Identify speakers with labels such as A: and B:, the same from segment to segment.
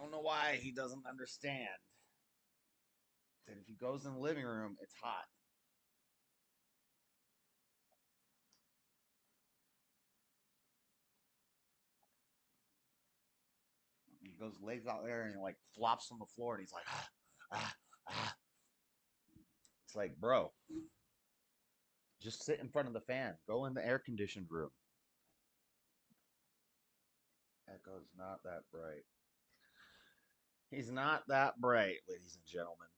A: don't know why he doesn't understand that if he goes in the living room, it's hot. He goes, lays out there, and he like flops on the floor, and he's like, ah, ah, ah. It's like, bro, just sit in front of the fan. Go in the air conditioned room. Echo's not that bright. He's not that bright, ladies and gentlemen.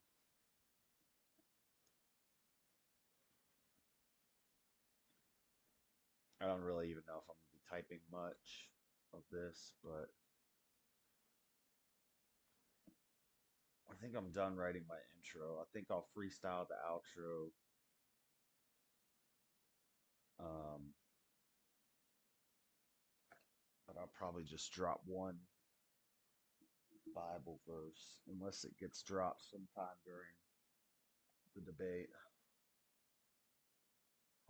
A: I don't really even know if I'm going to be typing much of this, but I think I'm done writing my intro. I think I'll freestyle the outro. But I'll probably just drop one Bible verse, unless it gets dropped sometime during the debate.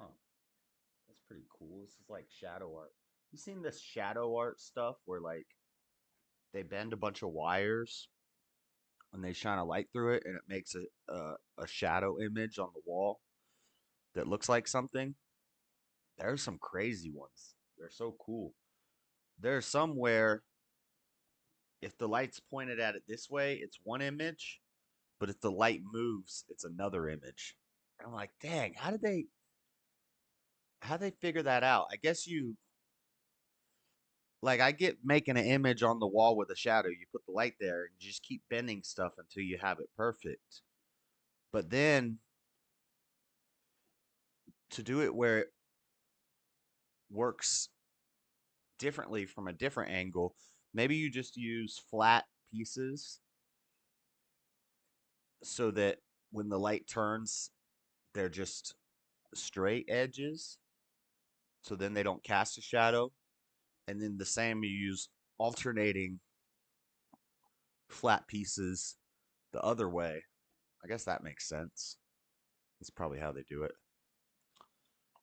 A: Huh. That's pretty cool. This is like shadow art. You seen this shadow art stuff where like they bend a bunch of wires and they shine a light through it and it makes a shadow image on the wall that looks like something? There's some crazy ones. They're so cool. There's some where if the light's pointed at it this way, it's one image, but if the light moves, it's another image. And I'm like, dang, how they figure that out? I guess you like I get making an image on the wall with a shadow. You put the light there and you just keep bending stuff until you have it perfect. But then to do it where it works differently from a different angle, maybe you just use flat pieces so that when the light turns, they're just straight edges. So then they don't cast a shadow. And then the same, you use alternating flat pieces the other way. I guess that makes sense. That's probably how they do it.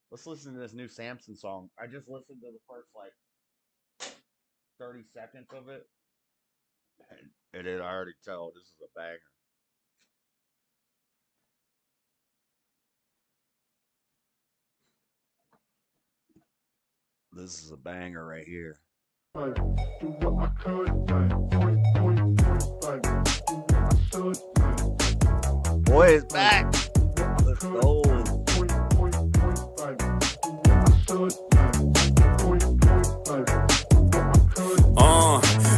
A: Let's listen to this new Samson song. I just listened to the first like 30 seconds of it. And I already tell this is a banger. This is a banger right here. Boy is back. Let's go.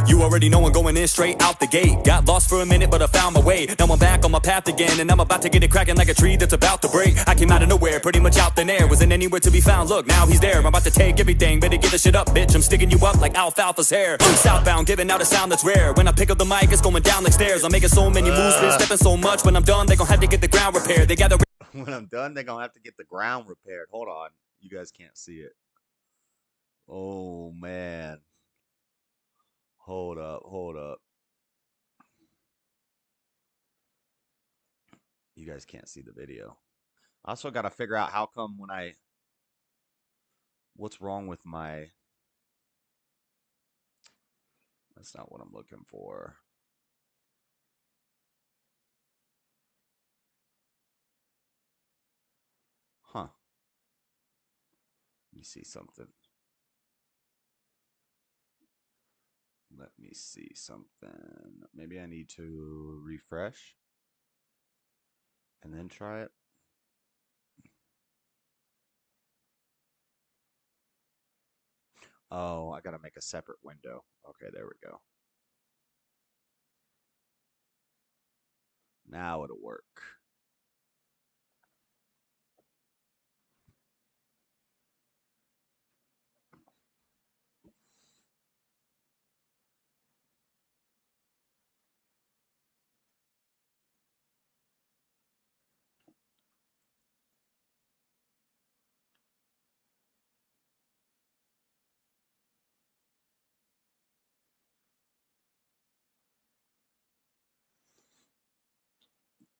B: You already know I'm going in straight out the gate. Got lost for a minute, but I found my way. Now I'm back on my path again, and I'm about to get it cracking like a tree that's about to break. I came out of nowhere, pretty much out thin air. Wasn't anywhere to be found, look, now he's there. I'm about to take everything, better get the shit up, bitch. I'm sticking you up like alfalfa's hair. Southbound, giving out a sound that's rare. When I pick up the mic, it's going down like stairs. I'm making so many moves, been stepping so much. When I'm done, they gon' have to get the ground repaired. They gather.
A: When I'm done, they're gonna have to get the ground repaired. Hold on. You guys can't see it. Oh man. Hold up, hold up. You guys can't see the video. I also got to figure out how come what's wrong with my, that's not what I'm looking for. Huh. Let me see something. Let me see something. Maybe I need to refresh and then try it. Oh, I gotta make a separate window. Okay, there we go. Now it'll work.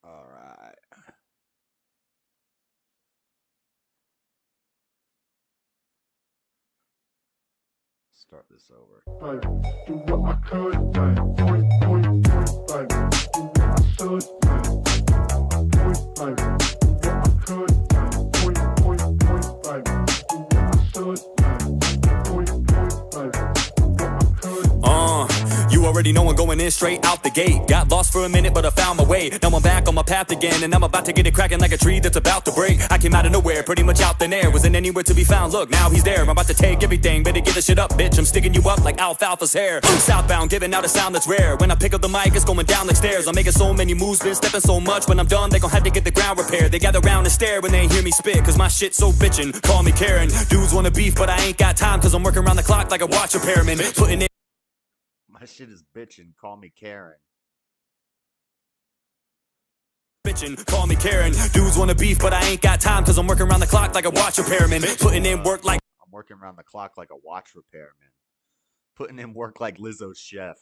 A: All right. Start this over.
B: You already know I'm going in straight out the gate. Got lost for a minute, but I found my way. Now I'm back on my path again, and I'm about to get it cracking like a tree that's about to break. I came out of nowhere, pretty much out thin air. Wasn't anywhere to be found, look, now he's there. I'm about to take everything, better give the shit up, bitch. I'm sticking you up like alfalfa's hair. Southbound, giving out a sound that's rare. When I pick up the mic, it's going down like stairs. I'm making so many moves, been stepping so much. When I'm done, they gon' have to get the ground repaired. They gather round and stare when they hear me spit, cause my shit's so bitchin'. Call me Karen. Dudes wanna beef, but I ain't got time, cause I'm working around the clock like a watch repairman. Putting in
A: My shit is bitchin', call me Karen.
B: bitchin', call me Karen. Dudes wanna beef, but I ain't got time, cause I'm working around the clock like a watch repairman. Putting in work like
A: I'm working around the clock like a watch repairman. Putting in work like Lizzo's chef.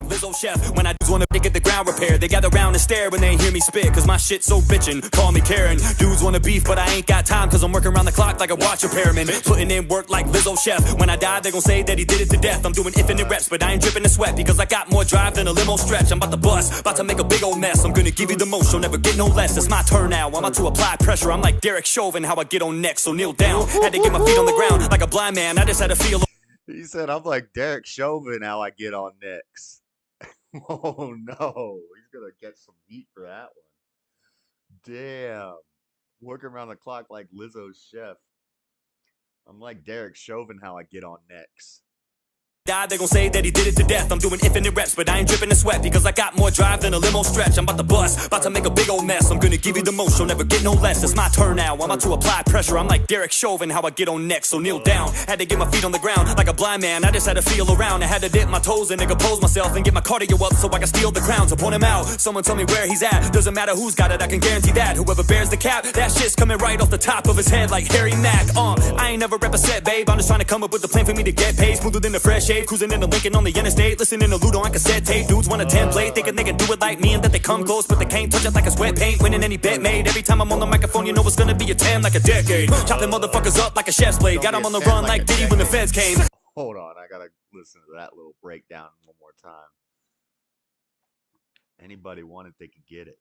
B: Lizzo chef. When I wanna get the ground repaired, they gather round and stare when they hear me spit, cause my shit's so bitchin'. Call me Karen. Dudes wanna beef, but I ain't got time, cause I'm working around the clock like a watch repairman. Putting in work like Lizzo chef. When I die, they gon' say that he did it to death. I'm doing infinite reps, but I ain't dripping the sweat, because I got more drive than a limo stretch. I'm about to bust, about to make a big old mess. I'm gonna give you the most, you'll never get no less. It's my turn now, I'm about to apply pressure. I'm like Derek Chauvin, how I get on next, so kneel down. Had to get my feet on the ground like a blind man, I just had to feel.
A: He said, I'm like Derek Chauvin, how I get on next. Oh no, he's gonna get some heat for that one. Damn. Working around the clock like Lizzo's chef. I'm like Derek Chauvin, how I get on next.
B: Die, they gon' say that he did it to death. I'm doing infinite reps, but I ain't dripping the sweat, because I got more drive than a limo stretch. I'm about to bust, about to make a big old mess. I'm gonna give you the most, you'll never get no less. It's my turn now, I'm about to apply pressure. I'm like Derek Chauvin, how I get on next, so kneel down. Had to get my feet on the ground like a blind man, I just had to feel around. I had to dip my toes and then compose myself and get my cardio up so I can steal the crown. To point him out, someone tell me where he's at. Doesn't matter who's got it, I can guarantee that whoever bears the cap, that shit's coming right off the top of his head like Harry Mack. I ain't never rep a set, babe, I'm just trying to come up with a plan for me to get paid. Smoother than the fresh shave, cruising in the Lincoln on the interstate, listening to Ludo on cassette tape. Dudes want a template, thinking they can do it like me and that they come close, but they can't touch it like it's wet paint. Winning any bet made, every time I'm on the microphone, you know it's gonna be a 10 like a decade. Chopping motherfuckers up like a chef's blade, got them on the run like Diddy when the feds came.
A: Hold on, I gotta listen to that little breakdown one more time. Anybody want it, they can get it.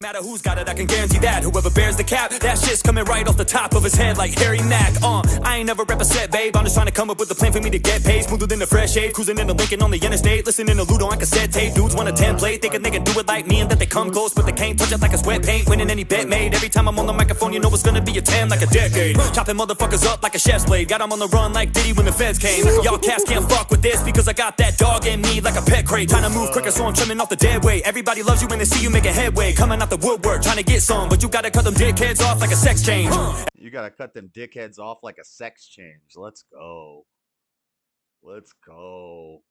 B: Matter who's got it, I can guarantee that whoever bears the cap, that shit's coming right off the top of his head like Harry Mack. I ain't never rep a set, babe, I'm just trying to come up with a plan for me to get paid. Smoother than the fresh shave, cruising in the Lincoln on the interstate, listening to Ludo on cassette tape. Dudes want a template, thinking they can do it like me and that they come close, but they can't touch it like it's wet paint. Winning any bet made, every time I'm on the microphone, you know it's gonna be a 10 like a decade. Chopping motherfuckers up like a chef's blade, got them on the run like Diddy when the feds came. Y'all cats can't fuck with this, because I got that dog in me like a pet crate. Trying to move quicker, so I'm trimming off the dead weight. Everybody loves you when they see you making headway. Coming out the woodwork, trying to get some, but you gotta cut them dickheads off like a sex change.
A: You gotta cut them dickheads off like a sex change. Let's go. Let's go.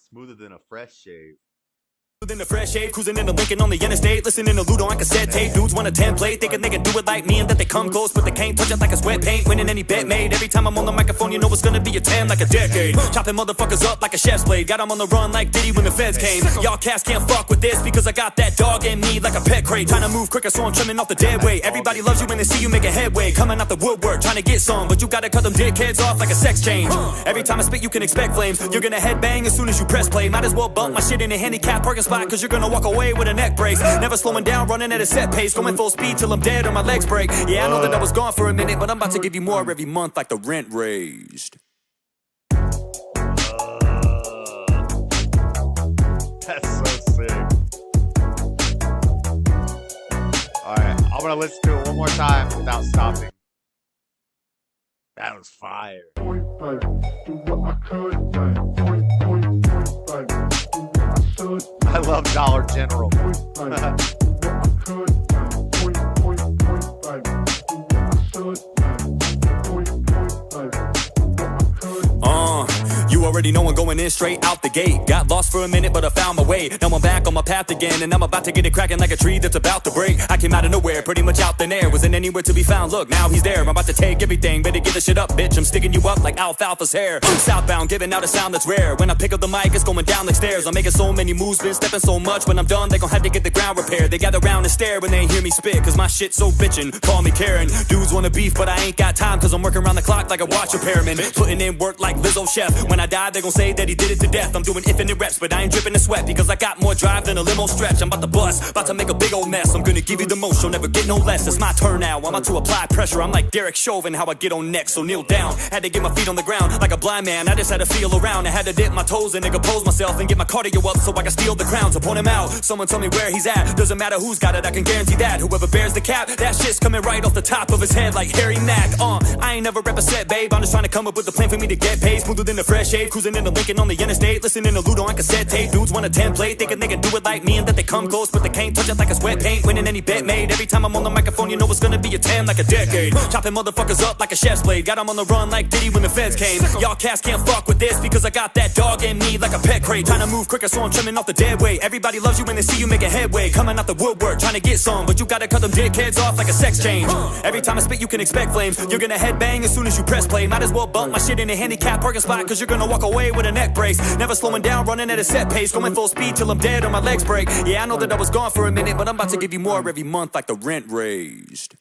A: Smoother than a fresh shave.
B: Than the fresh shave, cruising in the Lincoln on the interstate, listening to Ludo on cassette tape. Dudes want a template, thinking they can do it like me and that they come close, but they can't touch it like it's wet paint. Winning any bet made, every time I'm on the microphone, you know it's gonna be a 10 like a decade. Chopping motherfuckers up like a chef's blade, got them on the run like Diddy when the feds came. Y'all cats can't fuck with this, because I got that dog in me like a pet crate. Trying to move quicker, so I'm trimming off the dead weight. Everybody loves you when they see you making headway. Coming out the woodwork, trying to get some, but you gotta cut them dickheads off like a sex change. Every time I spit, you can expect flames. You're gonna headbang as soon as you press play. Might as well bump my shit in a handicap parking spot, cause you're gonna walk away with a neck brace. Never slowing down, running at a set pace, going full speed till I'm dead or my legs break. Yeah, I know that I was gone for a minute, but I'm about to give you more every month like the rent raised.
A: That's so sick. Alright, I'm gonna listen to it one more time without stopping. That was fire. I love Dollar General.
B: You already know I'm going in straight out the gate. Got lost for a minute, but I found my way. Now I'm back on my path again, and I'm about to get it cracking like a tree that's about to break. I came out of nowhere, pretty much out thin air. Wasn't anywhere to be found, look, now he's there. I'm about to take everything, better give the shit up, bitch. I'm sticking you up like alfalfa's hair. Southbound, giving out a sound that's rare. When I pick up the mic, it's going down like stairs. I'm making so many moves, been stepping so much. When I'm done, they gon' have to get the ground repaired. They gather round and stare when they hear me spit, cause my shit's so bitchin'. Call me Karen. Dudes wanna beef, but I ain't got time, cause I'm working around the clock like a watch repairman. Putting in work like Lizzo chef. When I die, they gon' say that he did it to death. I'm doing infinite reps, but I ain't dripping the sweat, because I got more drive than a limo stretch. I'm about to bust, about to make a big old mess. I'm gonna give you the most, you'll never get no less. It's my turn now, I'm about to apply pressure. I'm like Derek Chauvin, how I get on next, so kneel down. Had to get my feet on the ground, like a blind man, I just had to feel around. I had to dip my toes in and compose myself and get my cardio up so I can steal the crown. To point him out, someone tell me where he's at. Doesn't matter who's got it, I can guarantee that whoever bears the cap, that shit's coming right off the top of his head like Harry Mack. I ain't never rep a set, babe, I'm just trying to come up with a plan for me to get paid. Smoother than a fresh shave, cruising in the Lincoln on the interstate, listening to Ludo on cassette tape. Dudes want a template, thinking they can do it like me and that they come close, but they can't touch it like it's wet paint. Winning any bet made, every time I'm on the microphone, you know it's gonna be a 10 like a decade. Chopping motherfuckers up like a chef's blade, got them on the run like Diddy when the feds came. Y'all cats can't fuck with this because I got that dog in me like a pet crate. Trying to move quicker so I'm trimming off the dead weight. Everybody loves you when they see you making headway. Coming out the woodwork, trying to get some, but you gotta cut them dickheads off like a sex change. Every time I spit you can expect flames. You're gonna headbang as soon as you press play. Might as well bump my shit in a handicap parking spot, cause you're gonna walk away with a neck brace. Never slowing down, running at a set pace, going full speed till I'm dead or my legs break. Yeah, I know that I was gone for a minute, but I'm about to give you more every month like the rent raised.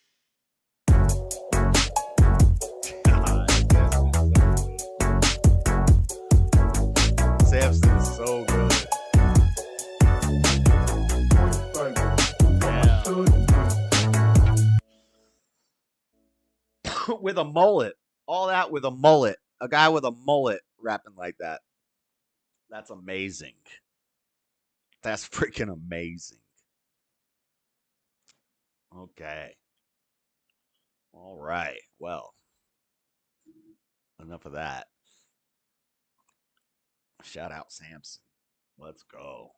A: Samson is so good. Yeah. With a mullet. All that with a mullet. A guy with a mullet rapping like that. That's amazing. That's freaking amazing. Okay. All right. Well, enough of that. Shout out Samson. Let's go.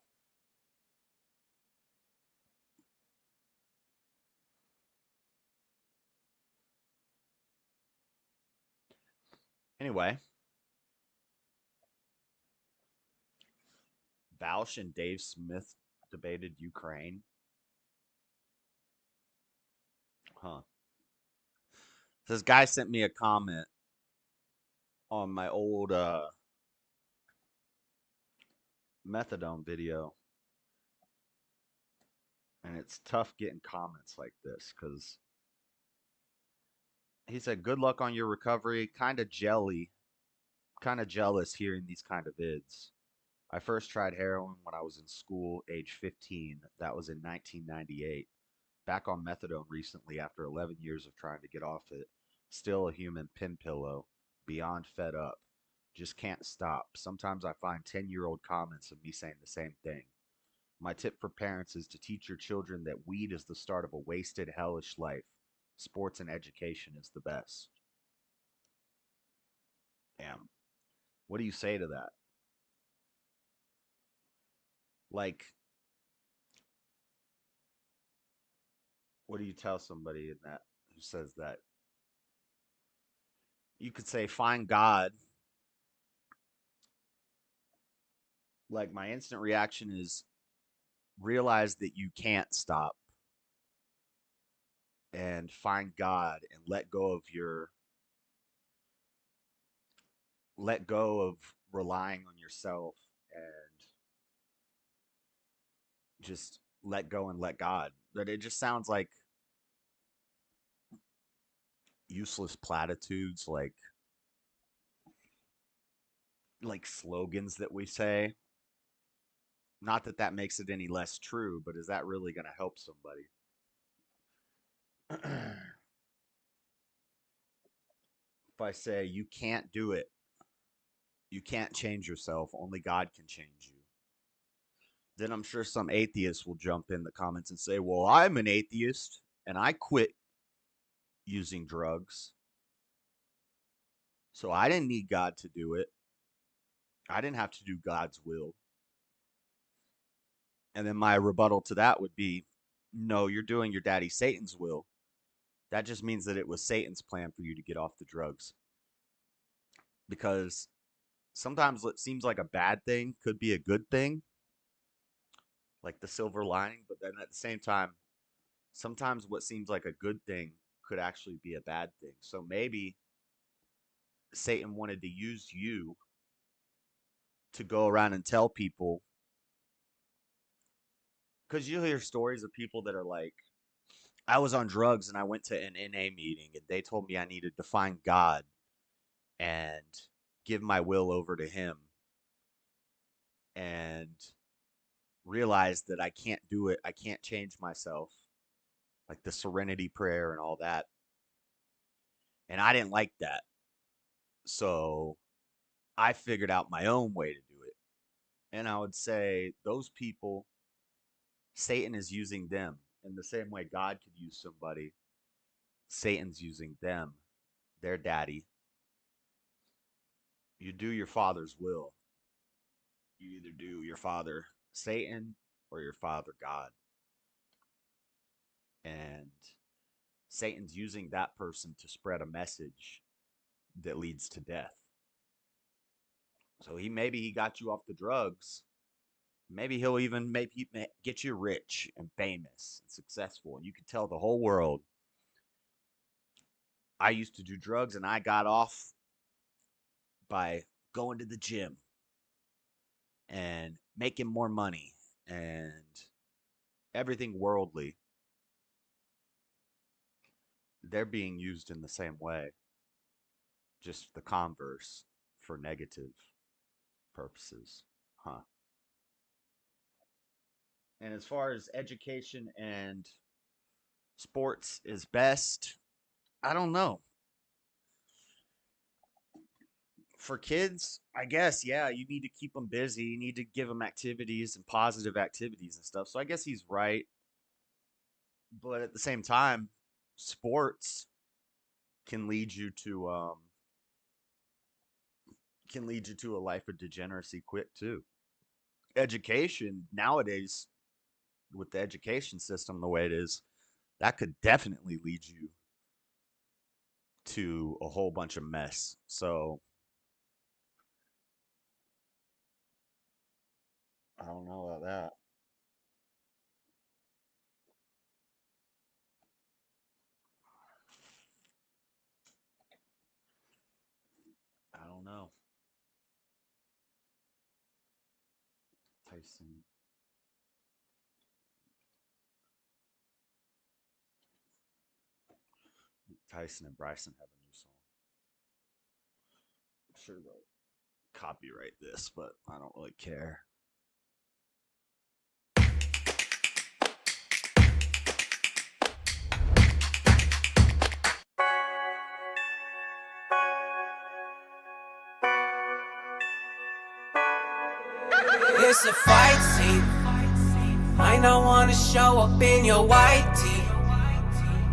A: Anyway, Vaush and Dave Smith debated Ukraine. Huh. This guy sent me a comment on my old methadone video. And it's tough getting comments like this because he said, "Good luck on your recovery. Kind of jealous hearing these kind of vids. I first tried heroin when I was in school, age 15. That was in 1998. Back on methadone recently after 11 years of trying to get off it. Still a human pin pillow. Beyond fed up. Just can't stop. Sometimes I find 10-year-old comments of me saying the same thing. My tip for parents is to teach your children that weed is the start of a wasted, hellish life. Sports and education is the best." Damn. What do you say to that? Like, what do you tell somebody in that who says that? You could say, find God. Like, my instant reaction is realize that you can't stop and find God and let go of relying on yourself and just let go and let God. But it just sounds like useless platitudes, like slogans that we say. Not that that makes it any less true, but is that really going to help somebody? If I say you can't do it, you can't change yourself, only God can change you, then I'm sure some atheists will jump in the comments and say, "Well, I'm an atheist and I quit using drugs. So I didn't need God to do it. I didn't have to do God's will." And then my rebuttal to that would be, "No, you're doing your daddy Satan's will. That just means that it was Satan's plan for you to get off the drugs." Because sometimes what seems like a bad thing could be a good thing, like the silver lining. But then at the same time, sometimes what seems like a good thing could actually be a bad thing. So maybe Satan wanted to use you to go around and tell people, because you hear stories of people that are like, "I was on drugs and I went to an NA meeting and they told me I needed to find God and give my will over to him and realize that I can't do it. I can't change myself, like the serenity prayer and all that. And I didn't like that. So I figured out my own way to do it. And I would say those people, Satan is using them in the same way God could use somebody. Satan's using them, their daddy. You do your father's will. You either do your father Satan or your father God. And Satan's using that person to spread a message that leads to death. So maybe he got you off the drugs. Maybe he'll even maybe get you rich and famous and successful, and you can tell the whole world, I used to do drugs and I got off by going to the gym and making more money and everything worldly. They're being used in the same way, just the converse for negative purposes. Huh. And as far as education and sports is best, I don't know. For kids, I guess, yeah, you need to keep them busy. You need to give them activities and positive activities and stuff. So I guess he's right. But at the same time, sports can lead you to a life of degeneracy quick too. Education nowadays, with the education system the way it is, that could definitely lead you to a whole bunch of mess. So I don't know about that. I don't know. Tyson Tyson and Bryson have a new song. I'm sure they'll copyright this, but I don't really care.
B: It's a fight scene. Might not wanna show up in your white tee.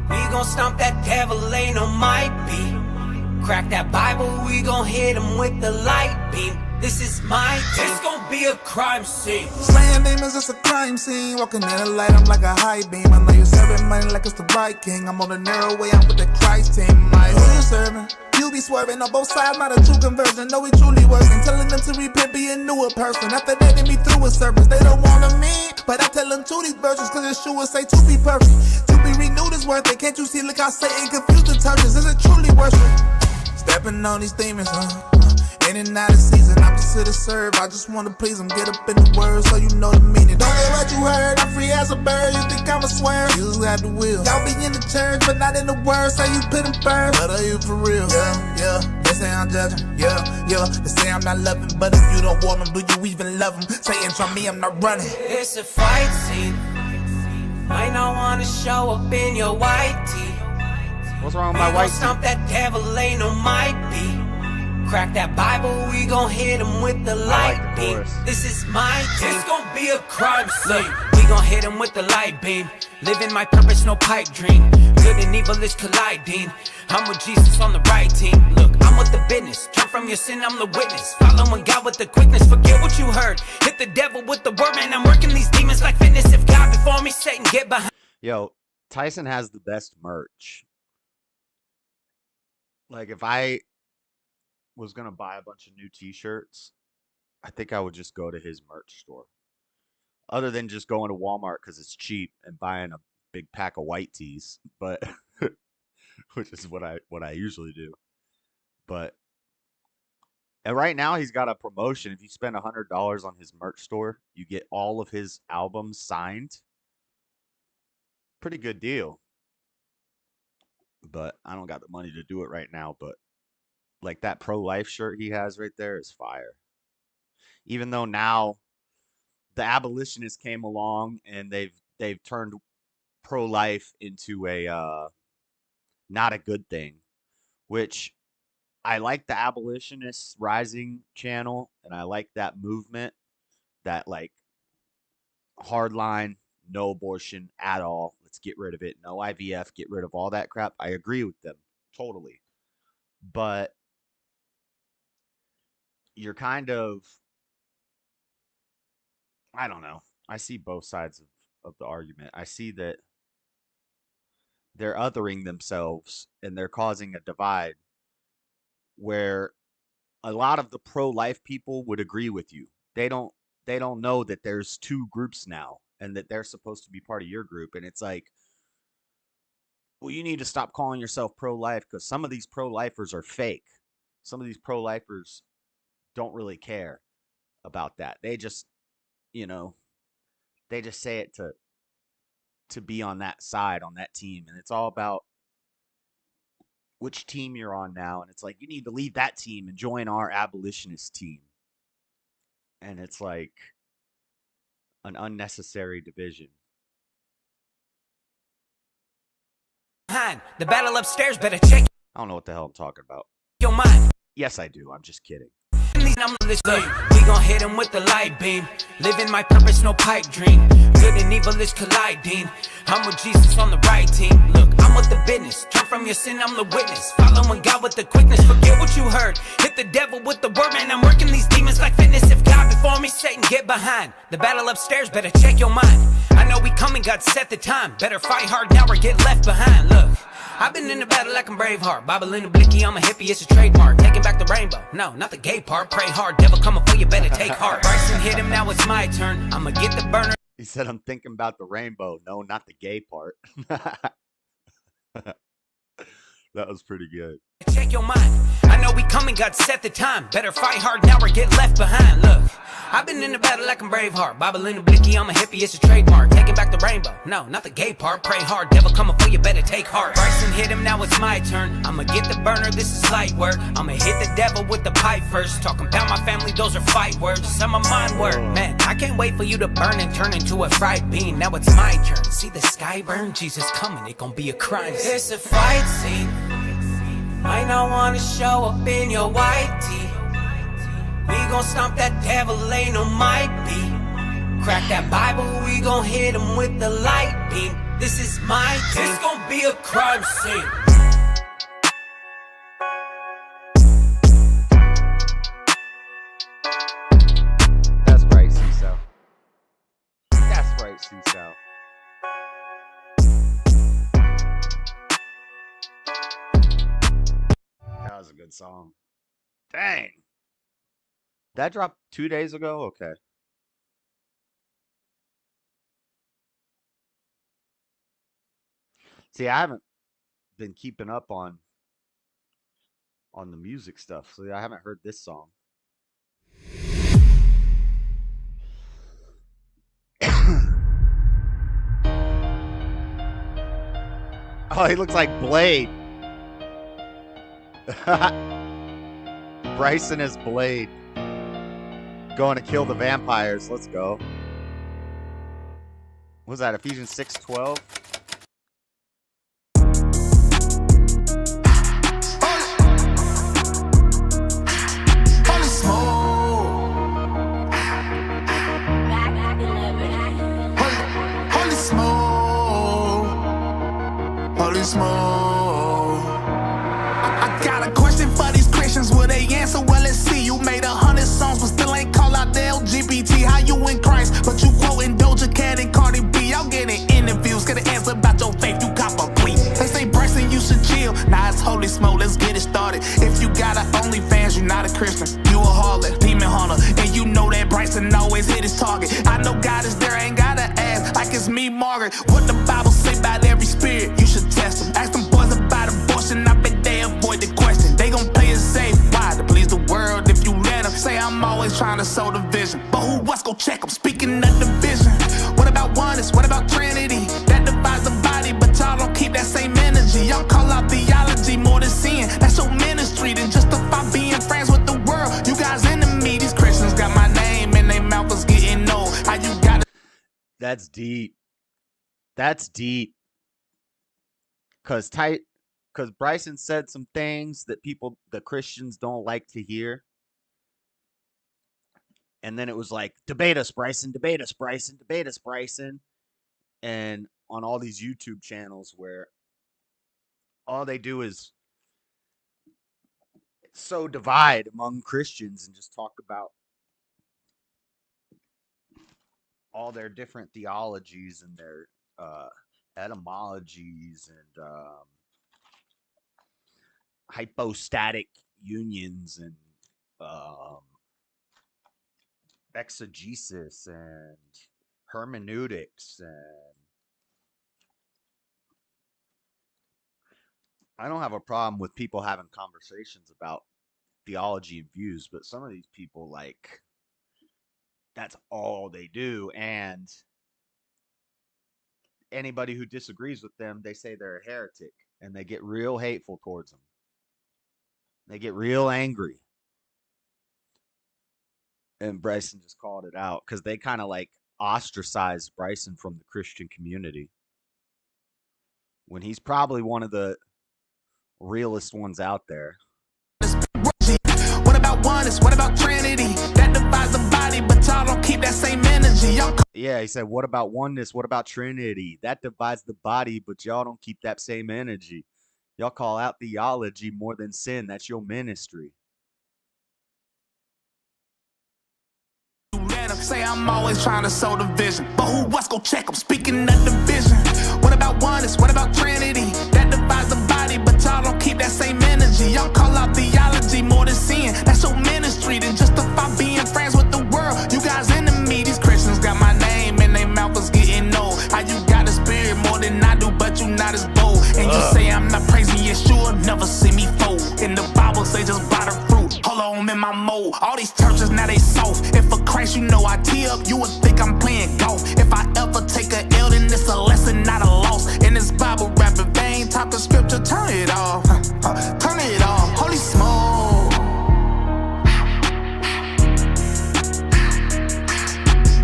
B: We gon' stomp that devil, ain't no might be. Crack that Bible, we gon' hit him with the light beam. This is my team. This gon' be a crime scene.
C: Slaying demons, it's a crime scene. Walking in the light, I'm like a high beam. I know you're serving money like it's the right king. I'm on the narrow way, I'm with the Christ team. Like, who you serving? You be swerving on both sides, not a true conversion. No, we truly working. Telling them to repent, be a newer person. After that, they be through with service. They don't want to me, but I tell them to these virgins, cause it sure say to be perfect. To be renewed is worth it. Can't you see, look how Satan confused the churches. Is it truly worship? Stepping on these demons, in and out of season, opposite of serve. I just wanna please them, get up in the word so you know the meaning. Don't get what you heard, I'm free as a bird. You think I'ma swear? You have the will. Y'all be in the church, but not in the word, so you put them first. But are you for real? Yeah. They say I'm judging, yeah. They say I'm not loving, but if you don't want them, do you even love them? Satan try me, I'm not running.
B: It's a fight scene. Might not wanna show up in your white tee.
A: What's wrong with my white tee?
B: Stomp that devil, ain't no might be. Crack that Bible, we gon' hit him with the light beam. This is my team. This gon' be a crime scene. We gon' hit him with the light beam. Living my purpose, no pipe dream. Good and evil is colliding. I'm with Jesus on the right team. Look, I'm with the business. Turn from your sin, I'm the witness. Following God with the quickness. Forget what you heard. Hit the devil with the word, man. I'm working these demons like fitness. If God before me, Satan, get behind.
A: Yo, Tyson has the best merch. Like, if I was gonna buy a bunch of new T-shirts, I think I would just go to his merch store. Other than just going to Walmart because it's cheap and buying a big pack of white tees, but which is what I usually do. But and right now he's got a promotion. If you spend $100 on his merch store, you get all of his albums signed. Pretty good deal. But I don't got the money to do it right now. But Like that pro-life shirt he has right there is fire. Even though now the abolitionists came along and they've turned pro-life into a not a good thing, which I like the abolitionists rising channel and I like that movement, that like hardline, no abortion at all. Let's get rid of it. No IVF, get rid of all that crap. I agree with them totally. But you're kind of, I don't know. I see both sides of the argument. I see that they're othering themselves and they're causing a divide where a lot of the pro-life people would agree with you. They don't know that there's two groups now and that they're supposed to be part of your group, and it's like, well, you need to stop calling yourself pro-life because some of these pro-lifers are fake. Some of these pro-lifers don't really care about that. They just, you know, they just say it to be on that side, on that team, and it's all about which team you're on now, and it's like you need to leave that team and join our abolitionist team. And it's like an unnecessary division.
B: The battle upstairs, better check
A: I don't know what the hell I'm talking about.
B: your mind.
A: Yes, I do. I'm just kidding.
B: We gon' hit him with the light beam. Living my purpose, no pipe dream. Good and evil is colliding. I'm with Jesus on the right team. Look, I'm with the business. Turn from your sin, I'm the witness. Following God with the quickness. Forget what you heard. Hit the devil with the word, man. I'm working these demons like fitness. If God before me, Satan, get behind. The battle upstairs, better check your mind. I know we coming, God set the time. Better fight hard now or get left behind. Look, I've been in the battle like I'm Braveheart. Bible in the blicky, I'm a hippie, it's a trademark. Taking back the rainbow, no, not the gay part. Pray hard, devil coming for you, better take heart. Bryson hit him, now it's my turn. I'ma get the burner.
A: He said, I'm thinking about the rainbow. No, not the gay part. That was pretty good.
B: Check your mind. I know we coming, God set the time. Better fight hard now or get left behind. Look, I've been in the battle like I'm Braveheart. Bible in the blicky, I'm a hippie, it's a trademark. Taking back the rainbow, no, not the gay part. Pray hard, devil coming for you, better take heart. Bryson hit him, now it's my turn. I'ma get the burner, this is light work. I'ma hit the devil with the pipe first. Talking about my family, those are fight words. Some of mine were, man, I can't wait for you to burn and turn into a fried bean. Now it's my turn. See the sky burn, Jesus coming, it gon' be a crime scene. It's a fight scene. Might not wanna show up in your white tee. We gon' stomp that devil, ain't no might be. Crack that Bible, we gon' hit him with the light beam. This is my team. This gon' be a crime scene.
A: That's right, CISO. That's right, CISO. That was a good song. Dang. That dropped 2 days ago? Okay. See, I haven't been keeping up on the music stuff, so I haven't heard this song. Oh, he looks like Blade. Bryson is Blade. Going to kill the vampires. Let's go. What was that? Ephesians 6:12?
C: I got a question for these Christians. Will they answer? Well, let's see. You made 100 songs, but still ain't call out the LGBT. How you in Christ, but you quoting Doja Cat and Cardi B? Y'all getting interviews, get an answer about your faith. You cop a plea. They say Bryson, you should chill. Nah, it's holy smoke. Let's get it started. If you got a OnlyFans, you're not a Christian. You a harlot, demon hunter, and you know that Bryson always hit his target. I know God is there, ain't gotta ask. Like it's me, Margaret. What the Bible say about every spirit? You should test them. Ask them boys about abortion. I bet they avoid the question. They gon' play it safe. Why? To please the world. If you let them say I'm always trying to sow division. But who else go check them? Speaking of division. What about oneness? What about Trinity? That divides the body, but y'all don't keep that same energy. Y'all call out theology more than sin. That's your ministry than just a
A: That's deep. That's deep. Cause Bryson said some things that the Christians don't like to hear. And then it was like, debate us, Bryson, debate us, Bryson, debate us, Bryson. And on all these YouTube channels where all they do is sow divide among Christians and just talk about all their different theologies and their uh, etymologies and hypostatic unions and um, exegesis and hermeneutics. And I don't have a problem with people having conversations about theology and views, but some of these people, like, that's all they do. And anybody who disagrees with them, they say they're a heretic and they get real hateful towards them. They get real angry. And Bryson just called it out because they kind of like ostracized Bryson from the Christian community when he's probably one of the realest ones out there.
C: What about oneness? What about Trinity? That divides the body, but y'all don't keep that same energy.
A: Yeah, he said, what about oneness? What about Trinity? That divides the body, but y'all don't keep that same energy. Y'all call out theology more than sin. That's your ministry.
C: Say I'm always trying to sow the vision, but who else go check? I'm speaking of division. What about oneness? What about Trinity? That divides the body, but y'all don't keep that same energy. Y'all call out theology more than sin. That's your ministry. Then justify being friends with the world. You guys enemy. These Christians got my name and they mouth is getting old. How you got a spirit more than I do, but you not as bold. And you say I'm not praising Yeshua, never see me fold. In the Bible say just buy the fruit. Hold on, I'm in my mode. All these churches now they soft. If for Christ you know I tee up, you would think I'm playing golf. If I ever take a L, then it's a lesson, not a loss. In this Bible rapping vein, talking scripture, turn it off. Turn it off. Holy smoke.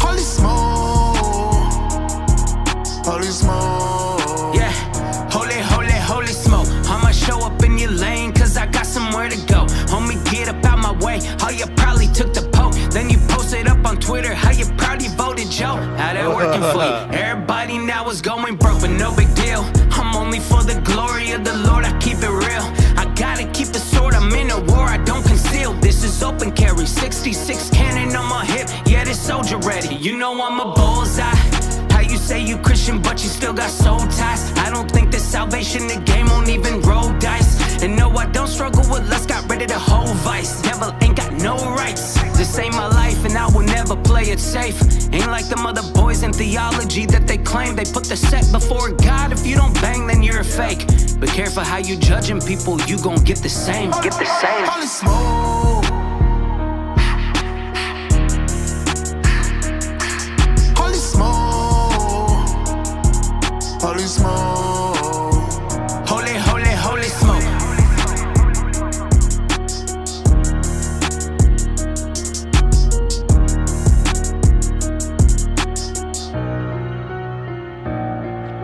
C: Holy smoke. Holy smoke.
D: Yeah, holy smoke. I'ma show up in your lane, cause I got somewhere to go. Homie, get up out my way. Oh, you probably took the poke. Then you posted up on Twitter how you proudly voted Joe. How that working for you? Everybody now is going broke, but no big deal. I'm only for the glory of the Lord, I keep it real. I gotta keep the sword, I'm in a war, I don't conceal. This is open carry, 66 cannon on my hip. Yeah, this soldier ready, you know I'm a bullseye. How you say you Christian, but you still got soul ties? I don't think that salvation, the game won't even roll dice. And no, I don't struggle with lust, got rid of the whole vice. Devil ain't got no rights. This ain't my life, and I will never play it safe. Ain't like them other boys in theology that they claim. They put the set before God. If you don't bang, then you're a fake. But careful how you judging people, you gon' get the same. Get the same.
C: Holy smoke. Holy smoke. Holy smoke.
D: Holy smoke.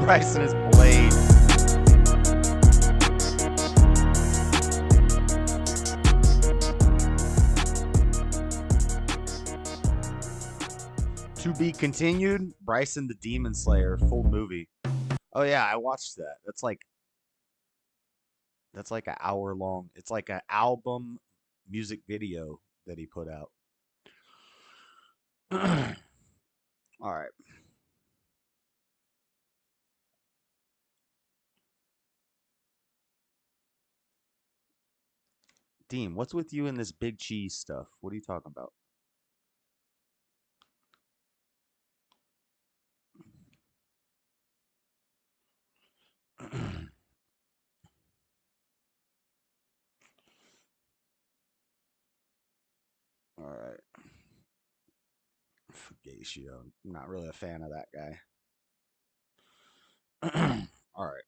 A: Bryson is Blade. To be continued, Bryson the Demon Slayer, full movie. Oh yeah, I watched that. That's like an hour long. It's like an album music video that he put out. All right. Dean, what's with you and this big cheese stuff? What are you talking about? All right. Fugatio. I'm not really a fan of that guy. All right.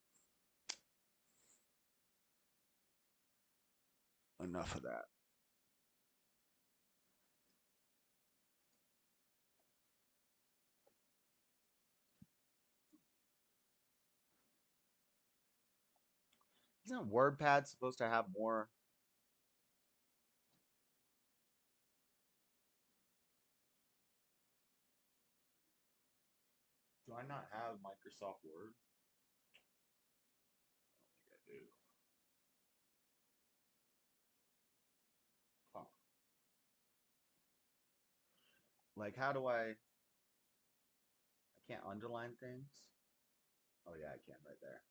A: Enough of that. Isn't WordPad supposed to have more? Do I not have Microsoft Word? I don't think I do. Huh. Like, how do I can't underline things? Oh, yeah, I can right there.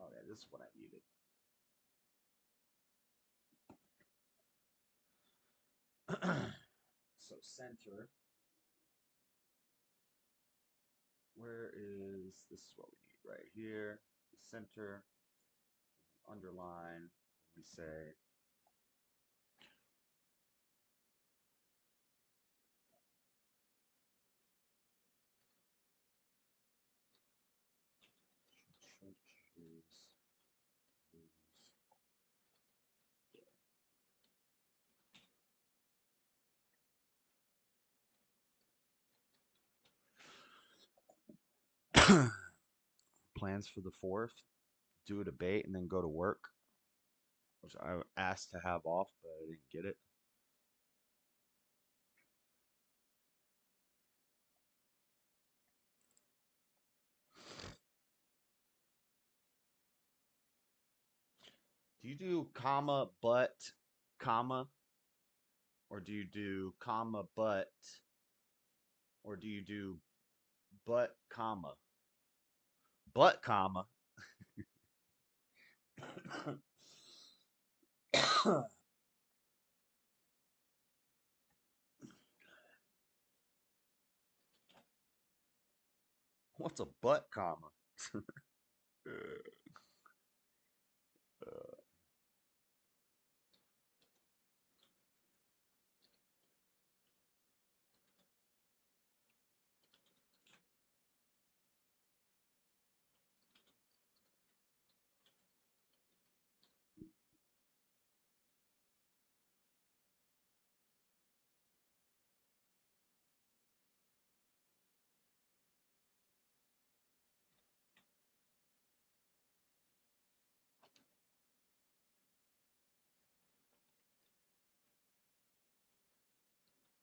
A: Oh, yeah, this is what I needed. So, center. Where is, this is what we need right here. Center, underline, we say churches, plans for the 4th, do a debate, and then go to work, which I asked to have off, but I didn't get it. Do you do comma, but, comma, or do you do comma, but, or do you do but, comma, but, comma? What's a but, comma?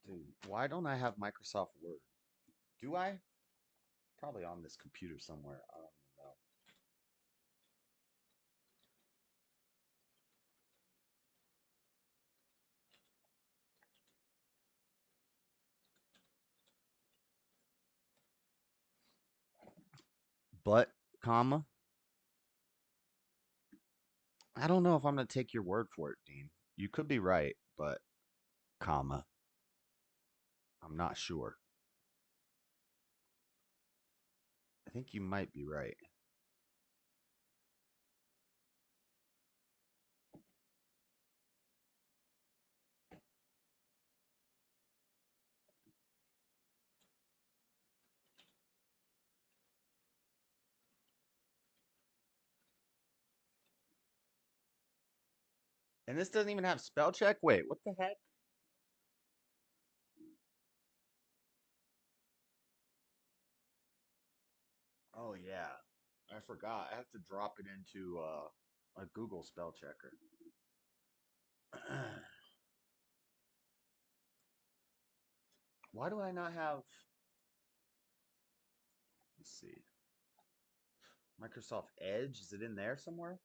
A: Dude, why don't I have Microsoft Word? Do I? Probably on this computer somewhere. I don't even know. But, comma? I don't know if I'm going to take your word for it, Dean. You could be right, but, comma. I'm not sure. I think you might be right. And this doesn't even have spell check? Wait, what the heck? Oh, yeah. I forgot. I have to drop it into a Google spell checker. Why do I not have... Let's see. Microsoft Edge? Is it in there somewhere?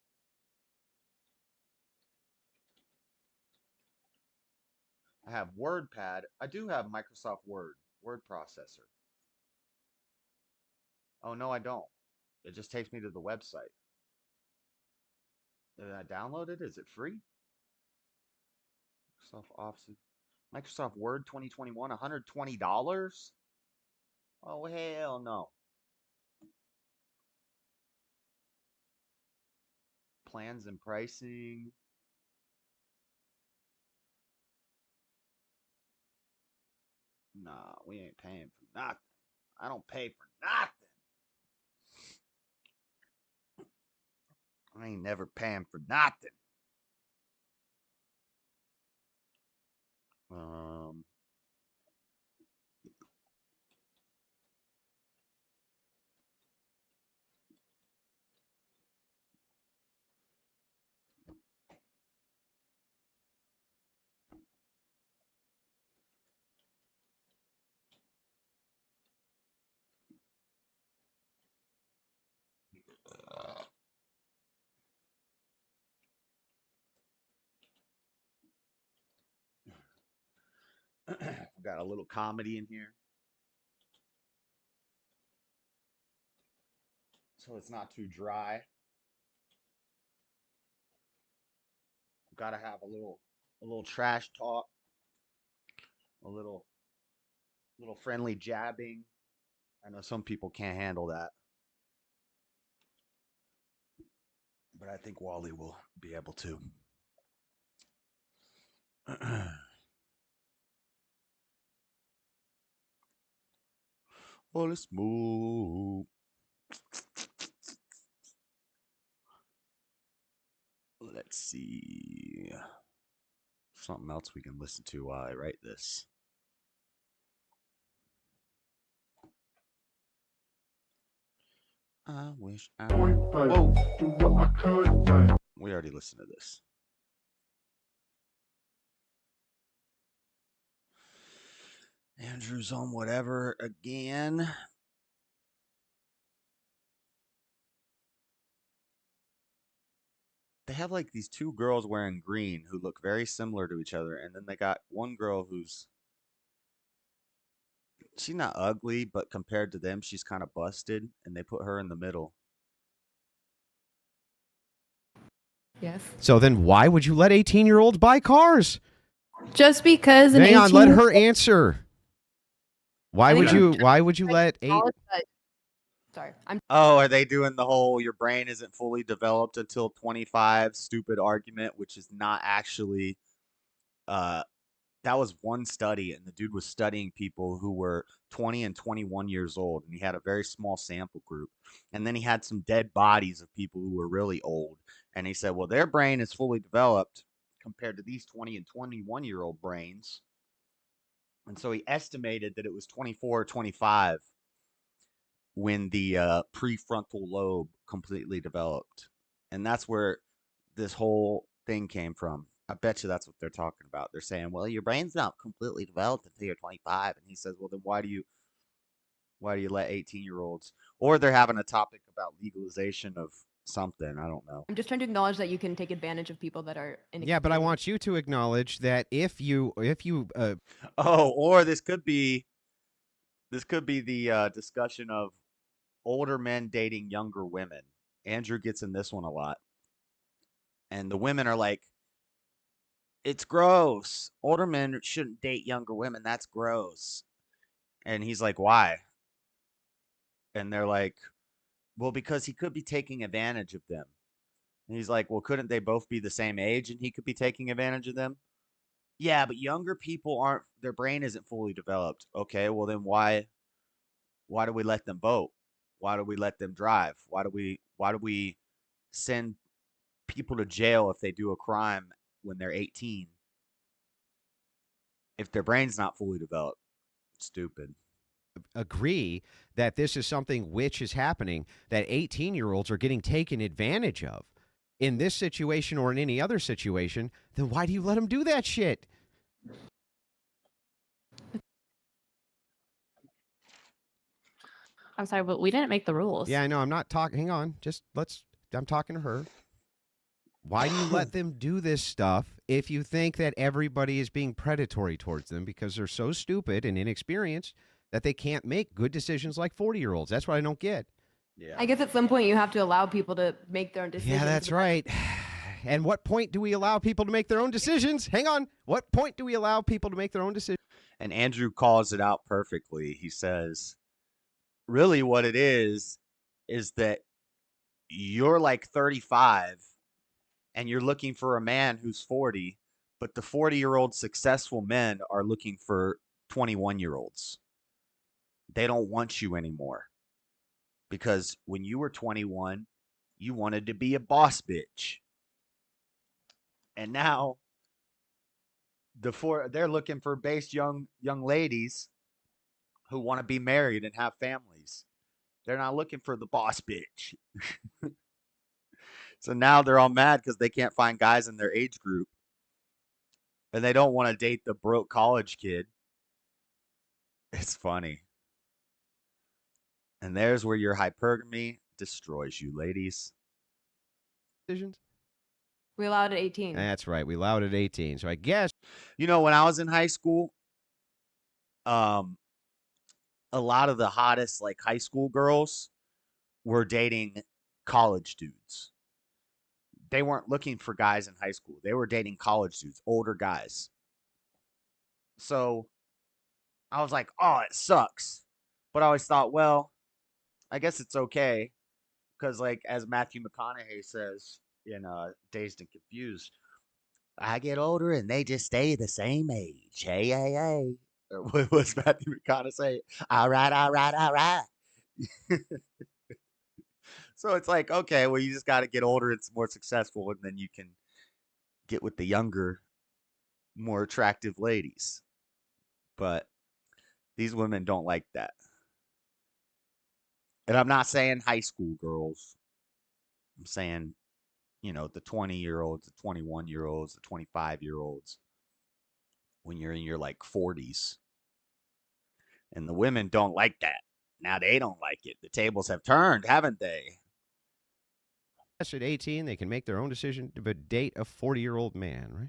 A: I have WordPad. I do have Microsoft Word. Word processor. Oh, no, I don't. It just takes me to the website. Did I download it? Is it free? Microsoft Office. Microsoft Word 2021, $120? Oh, hell no. Plans and pricing. Nah, we ain't paying for nothing. I don't pay for nothing. I ain't never paying for nothing. Um, Got a little comedy in here. So it's not too dry. Gotta have a little trash talk, a little friendly jabbing. I know some people can't handle that, but I think Wally will be able to. Well, let's move. Let's see. Something else we can listen to while I write this. I wish I. Whoa. We already listened to this. Andrew's on whatever again. They have like these two girls wearing green who look very similar to each other, and then they got one girl who's she's not ugly, but compared to them, she's kind of busted, and they put her in the middle.
E: Yes.
F: So then why would you let 18-year-olds buy cars?
E: Just because an
F: Hang on,
E: 18
F: let her answer. Why would you let
E: Sorry.
A: Oh, are they doing the whole your brain isn't fully developed until 25 stupid argument, which is not actually that was one study, and the dude was studying people who were 20 and 21 years old, and he had a very small sample group. And then he had some dead bodies of people who were really old, and he said, well, their brain is fully developed compared to these 20 and 21-year-old brains. And so he estimated that it was 24 or 25 when the prefrontal lobe completely developed. And that's where this whole thing came from. I bet you that's what they're talking about. They're saying, well, your brain's not completely developed until you're 25. And he says, well, then why do you let 18-year-olds, or they're having a topic about legalization of something. I don't know.
E: I'm just trying to acknowledge that you can take advantage of people that are in.
F: Yeah, but I want you to acknowledge that if you
A: or this could be the discussion of older men dating younger women. Andrew gets in this one a lot. And the women are like, it's gross. Older men shouldn't date younger women. That's gross. And he's like, why? And they're like, well, because he could be taking advantage of them. And he's like, well, couldn't they both be the same age and he could be taking advantage of them? Yeah, but younger people their brain isn't fully developed. Okay, well then why do we let them vote? Why do we let them drive? Why do we send people to jail if they do a crime when they're 18? If their brain's not fully developed. Stupid.
F: agree that this is something which is happening, that 18-year-olds are getting taken advantage of in this situation or in any other situation, then why do you let them do that shit?
G: I'm sorry, but we didn't make the rules.
F: Yeah, I know. I'm not talking. Hang on. I'm talking to her. Why do you let them do this stuff if you think that everybody is being predatory towards them because they're so stupid and inexperienced that they can't make good decisions like 40-year-olds? That's what I don't get.
A: Yeah.
E: I guess at some point you have to allow people to make their own decisions.
F: Yeah, that's right. And what point do we allow people to make their own decisions? Hang on. What point do we allow people to make their own decisions?
A: And Andrew calls it out perfectly. He says, really what it is that you're like 35 and you're looking for a man who's 40, but the 40-year-old successful men are looking for 21-year-olds. They don't want you anymore. Because when you were 21, you wanted to be a boss bitch. And now they're looking for base young ladies who want to be married and have families. They're not looking for the boss bitch. So now they're all mad because they can't find guys in their age group. And they don't want to date the broke college kid. It's funny. And there's where your hypergamy destroys you, ladies.
F: Decisions?
E: We allowed at 18.
F: That's right. We allowed at 18. So I guess.
A: You know, when I was in high school, um, a lot of the hottest like high school girls were dating college dudes. They weren't looking for guys in high school. They were dating college dudes, older guys. So I was like, oh, it sucks. But I always thought, well, I guess it's okay because, like, as Matthew McConaughey says in Dazed and Confused, I get older and they just stay the same age. Hey, hey, hey. Or what was Matthew McConaughey say? All right, all right, all right. So it's like, okay, well, you just got to get older and more successful, and then you can get with the younger, more attractive ladies. But these women don't like that. And I'm not saying high school girls. I'm saying, the 20-year-olds, the 21-year-olds, the 25-year-olds when you're in your like 40s. And the women don't like that. Now they don't like it. The tables have turned, haven't they?
F: At 18, they can make their own decision to date a 40-year-old man, right?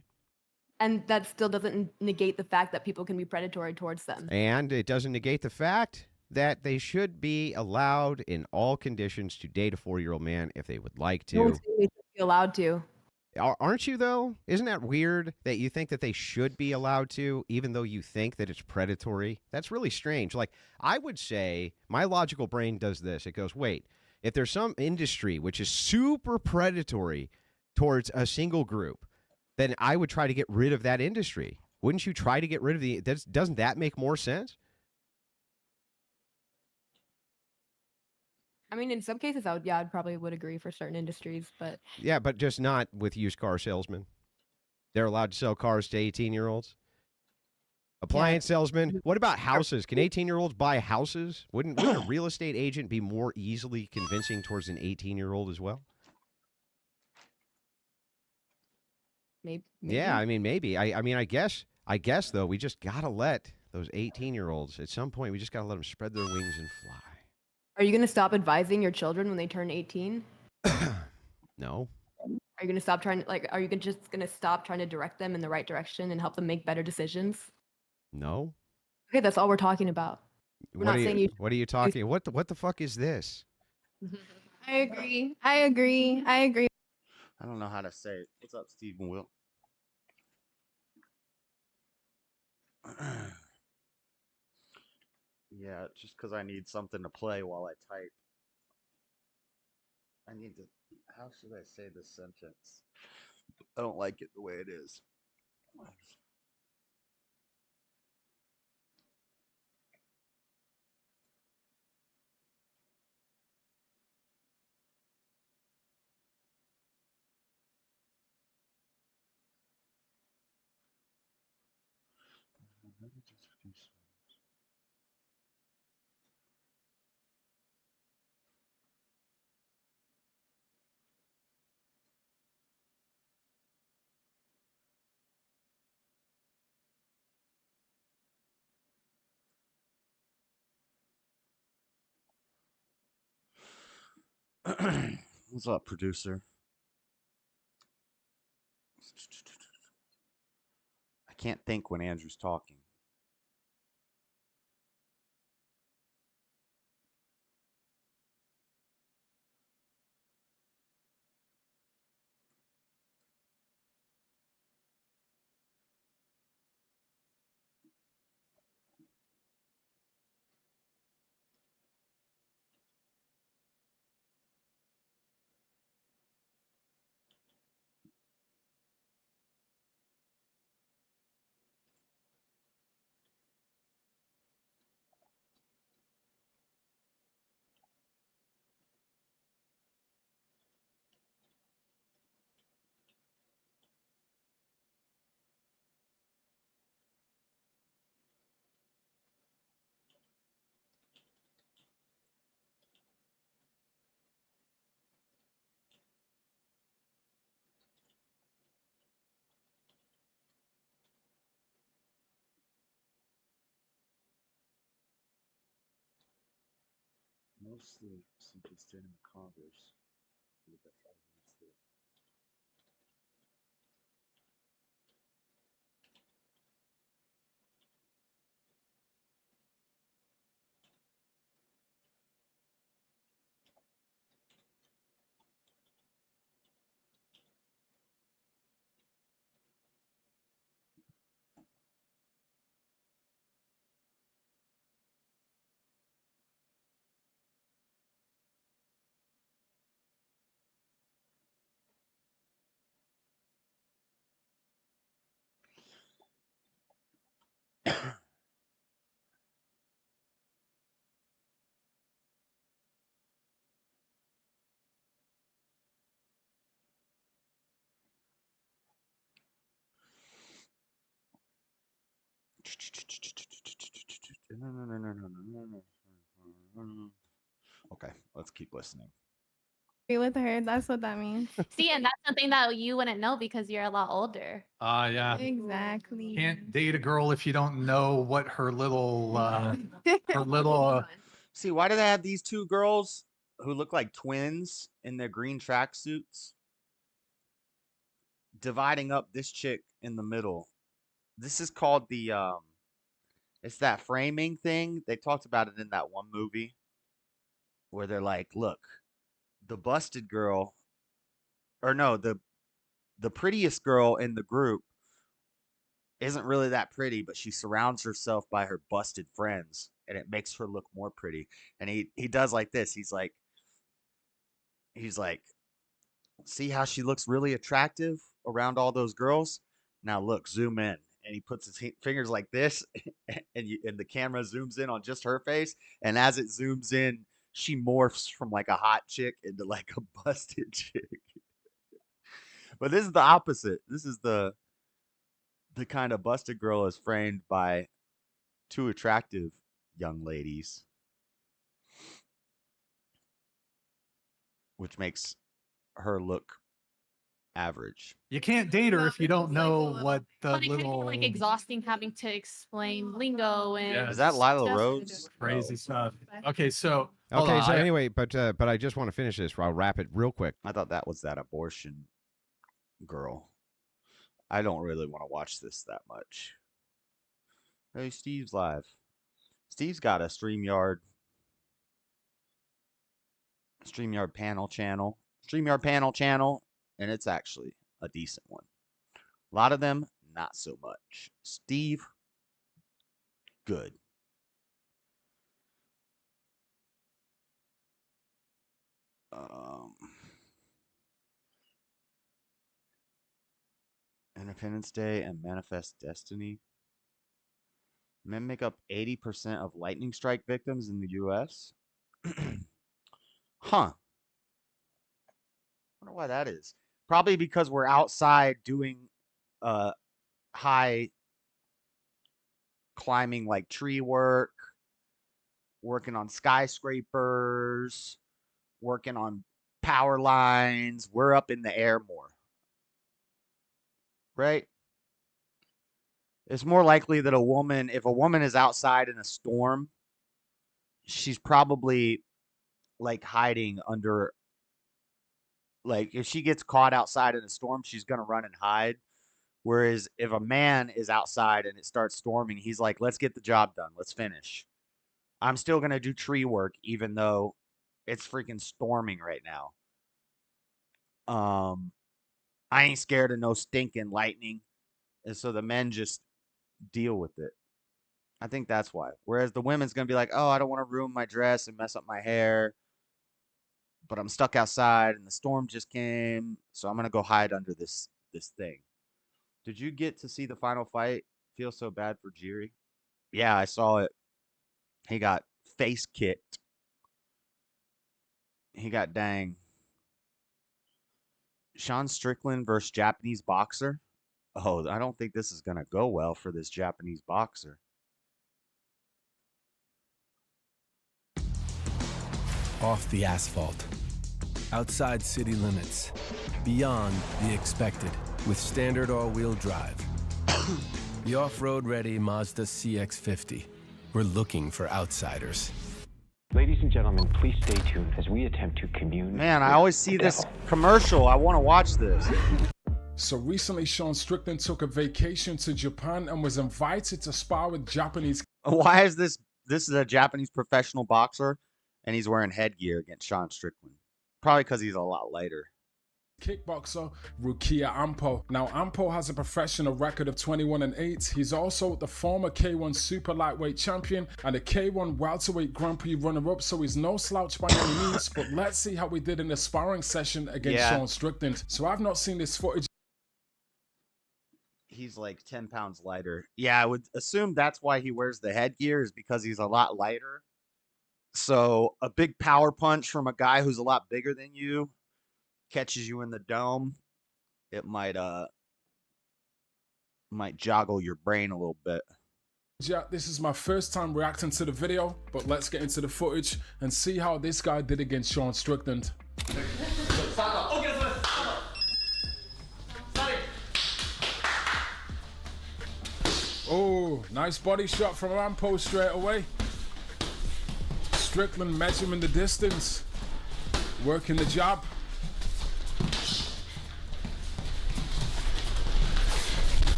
E: And that still doesn't negate the fact that people can be predatory towards them.
F: And it doesn't negate the fact that they should be allowed in all conditions to date a 40-year-old man if they would like
E: No
F: to.
E: one's saying they should be allowed to.
F: Aren't you, though? Isn't that weird that you think that they should be allowed to, even though you think that it's predatory? That's really strange. Like, I would say my logical brain does this. It goes, wait, if there's some industry which is super predatory towards a single group, then I would try to get rid of that industry. Wouldn't you try to get rid of the... Doesn't that make more sense?
E: I mean, in some cases, I'd probably would agree for certain industries, but
F: Yeah, but just not with used car salesmen. They're allowed to sell cars to 18-year-olds. Appliance salesmen. What about houses? Can 18-year-olds buy houses? Wouldn't a real estate agent be more easily convincing towards an 18-year-old as well?
E: maybe.
F: Yeah, I mean, maybe. I guess though, we just gotta let those 18-year-olds at some point. We just gotta let them spread their wings and fly.
E: Are you going to stop advising your children when they turn 18?
F: No.
E: Are you going to stop trying to are you just going to stop trying to direct them in the right direction and help them make better decisions?
F: No.
E: Okay, that's all we're talking about. We're not saying you.
F: What are you talking? What the fuck is this?
G: I agree. I agree. I agree.
A: I don't know how to say it. What's up, Stephen Will? Yeah, just because I need something to play while I type. I need to. How should I say this sentence? I don't like it the way it is. What's up, producer? I can't think when Andrew's talking. Mostly simply staying in the Converse. Okay, let's keep listening.
G: Agree with her. That's what that means.
H: See, and that's something that you wouldn't know because you're a lot older.
I: Yeah.
G: Exactly.
I: Can't date a girl if you don't know what her little
A: See, why do they have these two girls who look like twins in their green tracksuits dividing up this chick in the middle? This is called the it's that framing thing. They talked about it in that one movie where they're like, look, the busted girl, or no, the prettiest girl in the group isn't really that pretty, but she surrounds herself by her busted friends and it makes her look more pretty. And he does like this. He's like, see how she looks really attractive around all those girls? Now look, zoom in. And he puts his fingers like this, and the camera zooms in on just her face. And as it zooms in, she morphs from like a hot chick into like a busted chick. But this is the opposite. This is the kind of busted girl is framed by two attractive young ladies, which makes her look average.
I: You can't date her if you don't know what the
H: But it can be
I: little
H: like exhausting having to explain lingo and
I: Yeah.
A: Is that Lila
H: stuff.
A: Rhodes?
I: crazy stuff. Okay, so
F: Okay, so
I: I-
F: anyway, but I just want to finish this. I'll wrap it real quick.
A: I thought that was that abortion girl. I don't really want to watch this that much. Hey, Steve's live. Steve's got a StreamYard panel channel. And it's actually a decent one. A lot of them, not so much. Steve, good. Independence Day and Manifest Destiny. Men make up 80% of lightning strike victims in the U.S. Huh. Wonder why that is. Probably because we're outside doing high climbing like tree work, working on skyscrapers, working on power lines. We're up in the air more. Right? It's more likely that if a woman is outside in a storm, she's probably like hiding under, like if she gets caught outside in a storm, she's going to run and hide. Whereas if a man is outside and it starts storming, he's like, let's get the job done. Let's finish. I'm still going to do tree work, even though it's freaking storming right now. I ain't scared of no stinking lightning. And so the men just deal with it. I think that's why. Whereas the women's going to be like, oh, I don't want to ruin my dress and mess up my hair, but I'm stuck outside and the storm just came, so I'm going to go hide under this thing. Did you get to see the final fight? Feel so bad for Jiri? Yeah, I saw it. He got face kicked. He got dang. Sean Strickland versus Japanese boxer. Oh, I don't think this is going to go well for this Japanese boxer.
J: Off the asphalt, outside city limits, beyond the expected, with standard all-wheel drive. The off-road ready Mazda CX-50. We're looking for outsiders.
K: Ladies and gentlemen, please stay tuned as we attempt to commune.
A: Man, I always see this commercial. I want to watch this.
L: So recently, Sean Strickland took a vacation to Japan and was invited to spar with Japanese.
A: Why is this? This is a Japanese professional boxer, and he's wearing headgear against Sean Strickland. Probably because he's a lot lighter.
L: Kickboxer Rukia Ampo. Now Ampo has a professional record of 21-8. He's also the former K1 super lightweight champion and a K1 welterweight Grand Prix runner-up, so he's no slouch by any means. But let's see how he did in the sparring session against Sean Strickland. So I've not seen this footage.
A: He's like 10 pounds lighter. Yeah, I would assume that's why he wears the headgear, is because he's a lot lighter. So a big power punch from a guy who's a lot bigger than you catches you in the dome, it might joggle your brain a little bit.
L: Yeah, this is my first time reacting to the video, but let's get into the footage and see how this guy did against Sean Strickland. Oh, nice body shot from Ampo straight away. Strickland measuring the distance, working the jab.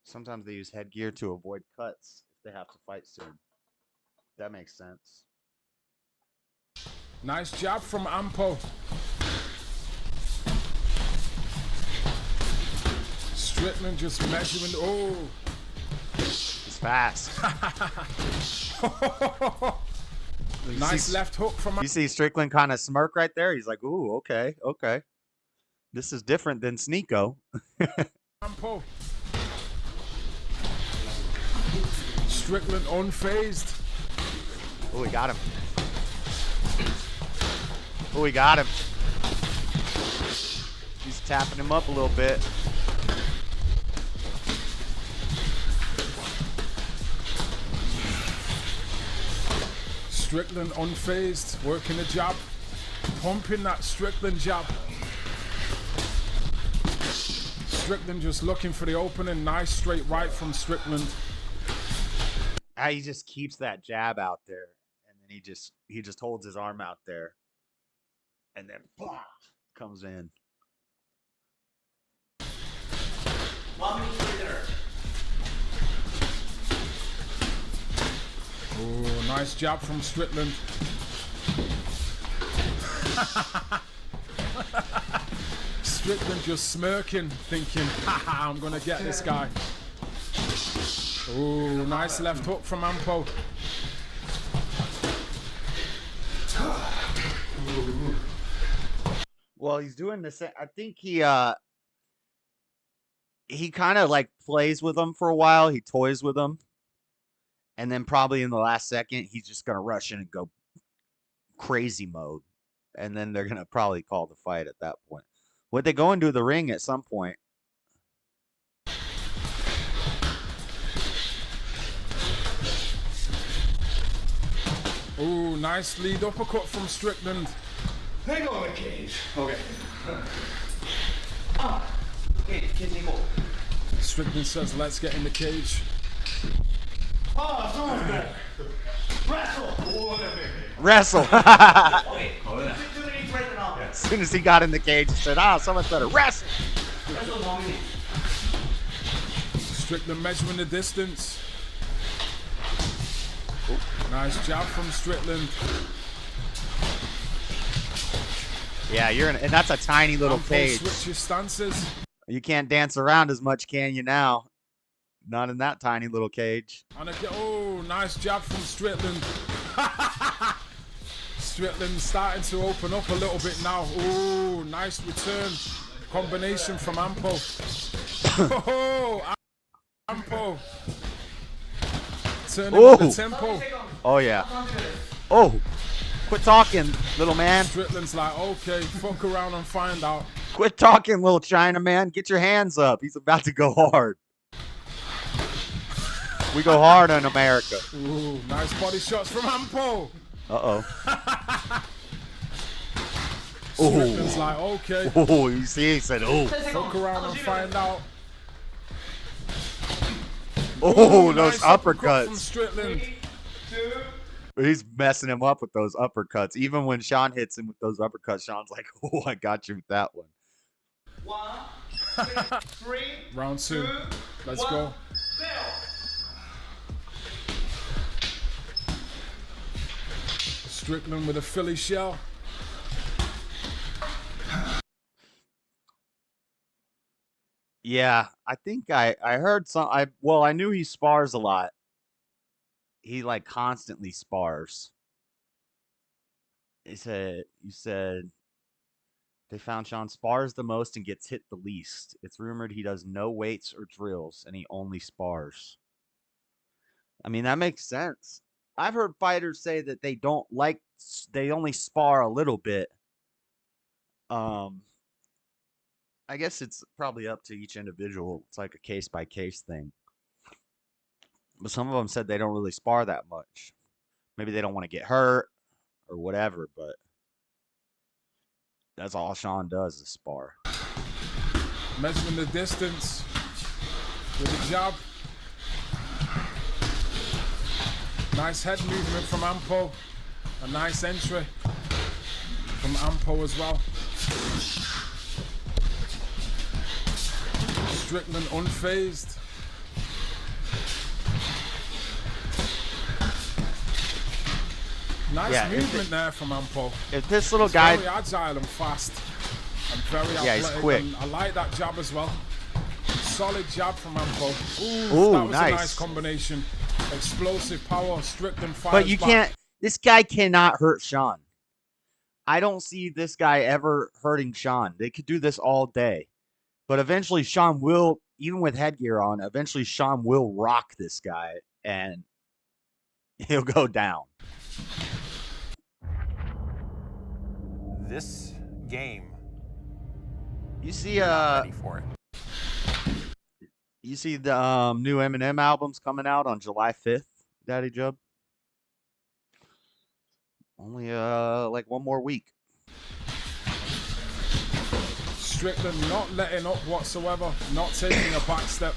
A: Sometimes they use headgear to avoid cuts if they have to fight soon. That makes sense.
L: Nice jab from Ampo. Strickland just measuring. Oh,
A: he's fast.
L: Nice left hook from.
A: You see Strickland kind of smirk right there. He's like, "Ooh, okay, okay. This is different than Sneeko."
L: Ampo. Strickland unfazed.
A: Oh, he got him. Oh, he got him. He's tapping him up a little bit.
L: Strickland unfazed, working the jab, pumping that Strickland jab. Strickland just looking for the opening. Nice straight right from Strickland.
A: He just keeps that jab out there, and then he just holds his arm out there, and then blah, comes in.
L: Oh, nice jab from Strickland. Strickland just smirking, thinking, haha, I'm gonna get this guy. Oh, nice left hook from Ampo.
A: Well, he's doing the same. I think he kind of like plays with them for a while. He toys with them. And then probably in the last second, he's just going to rush in and go crazy mode. And then they're going to probably call the fight at that point. Would they go into the ring at some point?
L: Oh, nice lead uppercut from Strickland.
M: They go in the cage. Okay.
L: Strickland says, let's get in the cage.
M: Oh, someone's better.
A: Wrestle.
M: Wrestle.
A: As soon as he got in the cage, he said, someone's better. Wrestle.
L: Strickland measuring the distance. Nice jab from Strickland.
A: Yeah, and that's a tiny little cage.
L: Switch your stances.
A: You can't dance around as much, can you now? Not in that tiny little cage.
L: Oh, nice jab from Strickland. Strickland starting to open up a little bit now. Oh, nice return. Combination from Ampo. Oh, Ampo. Turning with the tempo.
A: Oh, yeah. Oh, quit talking, little man.
L: Strickland's like, okay, fuck around and find out.
A: Quit talking, little Chinaman. Get your hands up. He's about to go hard. We go hard in America.
L: Ooh, nice body shots from Ampo.
A: Uh-oh.
L: Strickland's like, okay.
A: Oh, you see, he said, oh.
L: Fuck around and find out.
A: Oh, those
L: nice uppercut from
A: uppercuts.
L: Strickland.
A: He's messing him up with those uppercuts. Even when Sean hits him with those uppercuts, Sean's like, oh, I got you with that one.
M: 1, 2, 3.
L: Round 2. Let's go. Strickland with a Philly shell.
A: Yeah, I think I heard I knew he spars a lot. He like constantly spars. You said they found Sean spars the most and gets hit the least. It's rumored he does no weights or drills and he only spars. I mean, that makes sense. I've heard fighters say that they only spar a little bit. I guess it's probably up to each individual. It's like a case by case thing. But some of them said they don't really spar that much. Maybe they don't want to get hurt or whatever, but that's all Sean does is spar.
L: Measuring the distance with the jab. Nice head movement from Ampo. A nice entry from Ampo as well. Strickland unfazed. Nice movement there from Ampo.
A: If this little guy...
L: very agile and fast. And very athletic.
A: He's quick.
L: And I like that jab as well. Solid jab from Ampo.
A: Ooh,
L: that was
A: nice.
L: a nice combination. Explosive power. Strickland fires
A: But you
L: back.
A: can't... This guy cannot hurt Sean. I don't see this guy ever hurting Sean. They could do this all day. But eventually Sean will, even with headgear on, eventually Sean will rock this guy and he'll go down.
N: This game.
A: You see
N: ready for it.
A: You see the new Eminem album's coming out on July 5th, Daddy Jub? Only like one more week.
L: Strickland not letting up whatsoever, not taking a back step.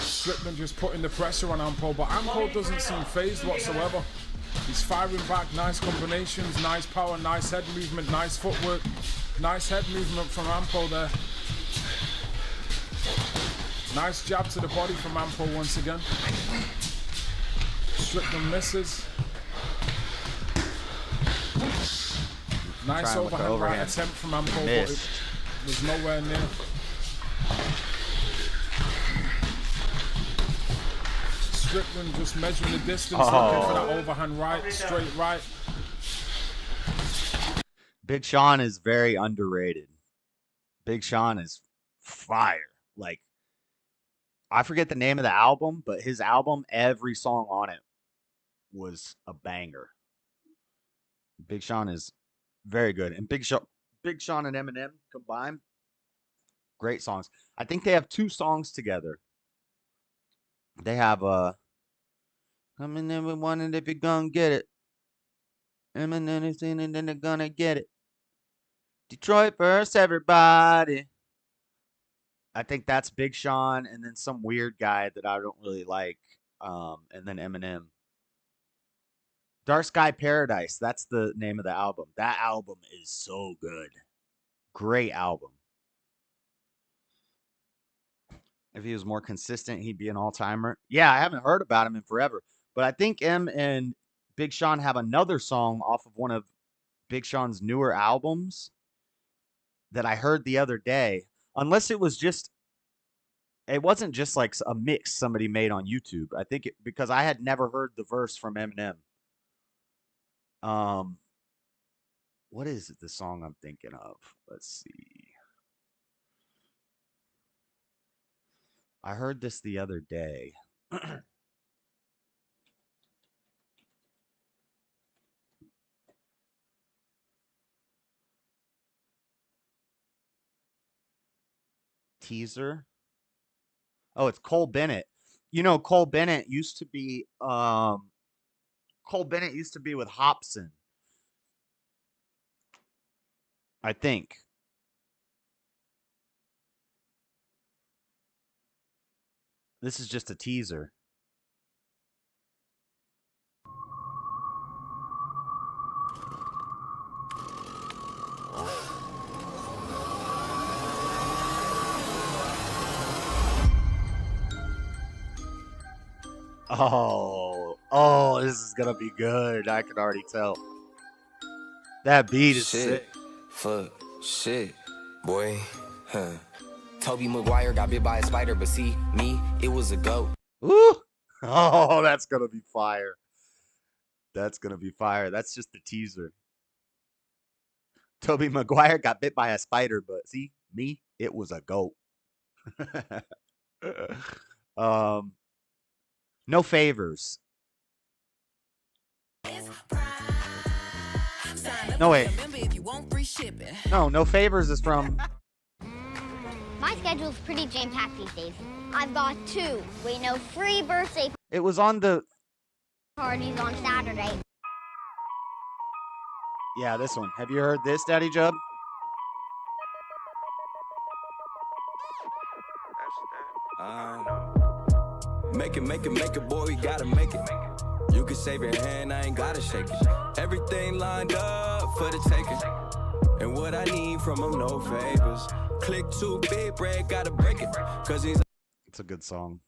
L: Strickland just putting the pressure on Ampo, but Ampo doesn't seem phased whatsoever. He's firing back, nice combinations, nice power, nice head movement, nice footwork, nice head movement from Ampo there. Nice jab to the body from Ampo once again. Strickland misses. Nice overhand right attempt from Ampo, but it was nowhere near. Strickland just measuring the distance, looking for that overhand right, straight right.
A: Big Sean is very underrated. Big Sean is fire. Like, I forget the name of the album, but his album, every song on it was a banger. Big Sean is very good. And Big Sean and Eminem combined, great songs. I think they have 2 songs together. They have coming in with one, and if you're gonna get it, Eminem is in, and then they're gonna get it. Detroit first, everybody. I think that's Big Sean, and then some weird guy that I don't really like, and then Eminem. Dark Sky Paradise, that's the name of the album. That album is so good. Great album. If he was more consistent, he'd be an all-timer. Yeah, I haven't heard about him in forever. But I think M and Big Sean have another song off of one of Big Sean's newer albums that I heard the other day. Unless it was just, it wasn't just like a mix somebody made on YouTube. I think because I had never heard the verse from Eminem. What is it, the song I'm thinking of? Let's see. I heard this the other day. Teaser. Oh, it's Cole Bennett. You know, Cole Bennett used to be with Hobson, I think. This is just a teaser. Oh, this is gonna be good. I can already tell. That beat is sick.
O: Fuck, shit, boy, huh. Toby Maguire got bit by a spider, but see, me, it was a goat.
A: Ooh! Oh, that's gonna be fire. That's gonna be fire. That's just the teaser. Toby Maguire got bit by a spider, but see, me, it was a goat. No favors. No, wait. No favors is from
P: My schedule's pretty jam-packed these days. I've got 2, wait no, free birthday
A: It was on the...
P: parties on Saturday.
A: Yeah, this one. Have you heard this, Daddy Jub?
B: Make it, boy, we gotta make it. You can save your hand, I ain't gotta shake it. Everything lined up for the taking. And what I need from him, no favors. Click too big, bread, gotta break it. Cause he's...
A: It's a good song.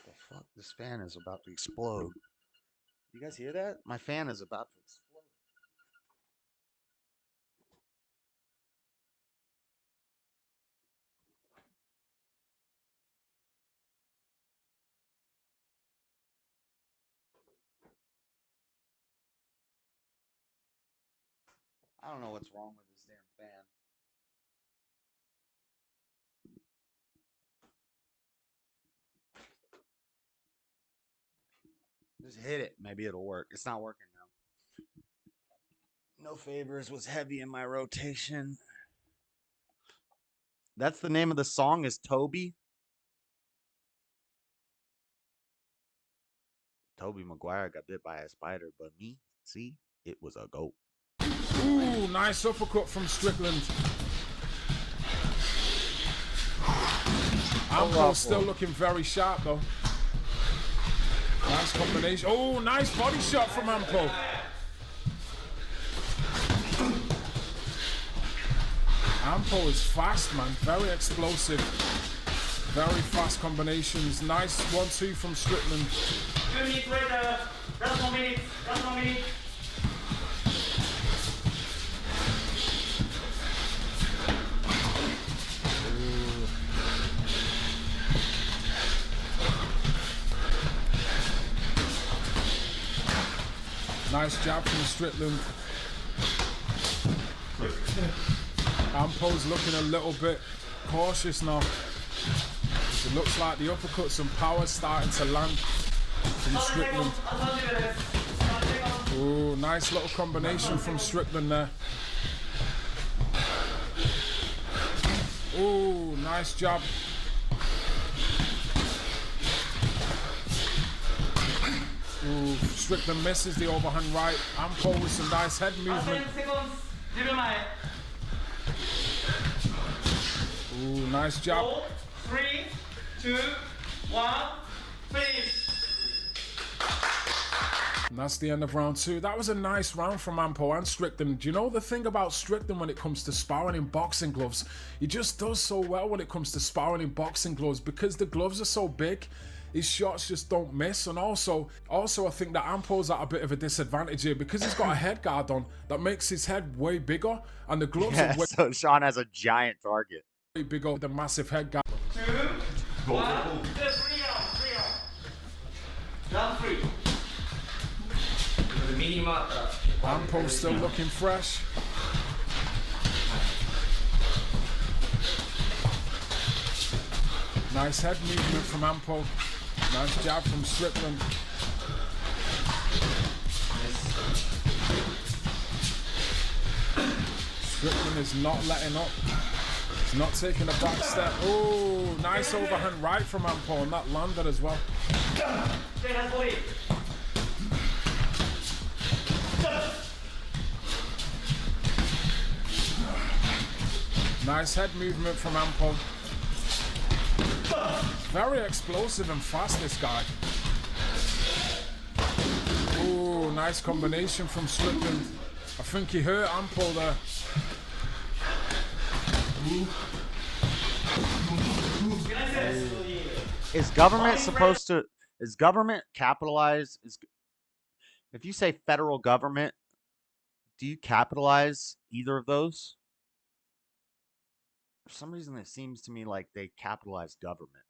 A: The fuck? This fan is about to explode. You guys hear that? My fan is about to explode. I don't know what's wrong with this damn fan. Just hit it. Maybe it'll work. It's not working now. No favors was heavy in my rotation. That's the name of the song is Toby. Toby Maguire got bit by a spider, but me, see, it was a goat.
L: Ooh, nice uppercut from Strickland. Ampo's still looking very sharp though. Nice combination. Oh, nice body shot from Ampo. Ampo is fast, man. Very explosive. Very fast combinations. Nice 1-2 from Strickland.
M: 2 minutes later. Just 1 minute. Just 1 minute.
L: Nice jab from Strickland. Ampo's looking a little bit cautious now. It looks like the uppercuts and power starting to land from Strickland. Ooh, nice little combination from Strickland there. Ooh, nice jab. Ooh, Strickland misses the overhand right. Ampo with some nice head movement. Ooh, nice jab.
M: 4, 3, 2, 1, finish.
L: And that's the end of round 2. That was a nice round from Ampo and Strickland. Do you know the thing about Strickland when it comes to sparring in boxing gloves? He just does so well when it comes to sparring in boxing gloves because the gloves are so big. His shots just don't miss, and also I think that Ampo's at a bit of a disadvantage here because he's got a head guard on that makes his head way bigger, and the gloves are way
A: so Sean has a giant target.
L: bigger with the massive head guard.
M: 2, 1, 3 round 3.
L: Ampo's still looking fresh. Nice head movement from Ampo. Nice jab from Strickland. Strickland is not letting up. He's not taking a back step. Oh, nice overhand right from Ampo, and that landed as well. Nice head movement from Ampo. Very explosive and fast, this guy. Ooh, nice combination from Strickland. I think he hurt Ampo there.
A: Is government supposed to... Is government capitalized? If you say federal government, do you capitalize either of those? For some reason, it seems to me like they capitalize government.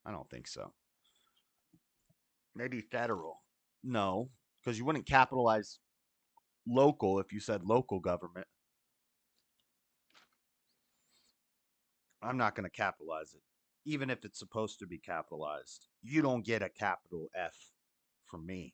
A: I don't think so. Maybe federal. No, because you wouldn't capitalize local if you said local government. I'm not going to capitalize it. even if it's supposed to be capitalized. You don't get a capital F from me.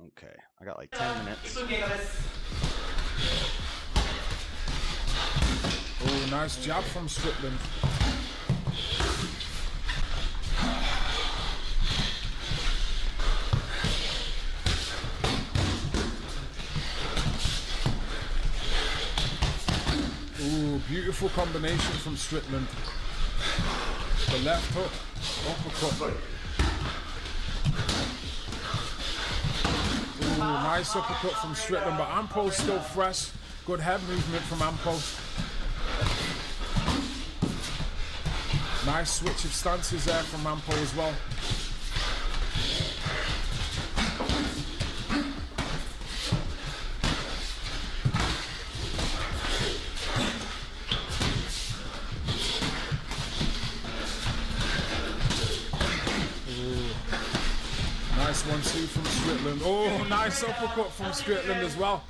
A: Okay, I got like 10 minutes.
L: Oh, nice jab from Strickland. Ooh, beautiful combination from Strickland. The left hook, uppercut. Ooh, nice uppercut from Strickland, but Ampo's still fresh. Good head movement from Ampo. Nice switch of stances there from Ampo as well. Nice 1-2 from Strickland. Oh, nice uppercut from Strickland as well.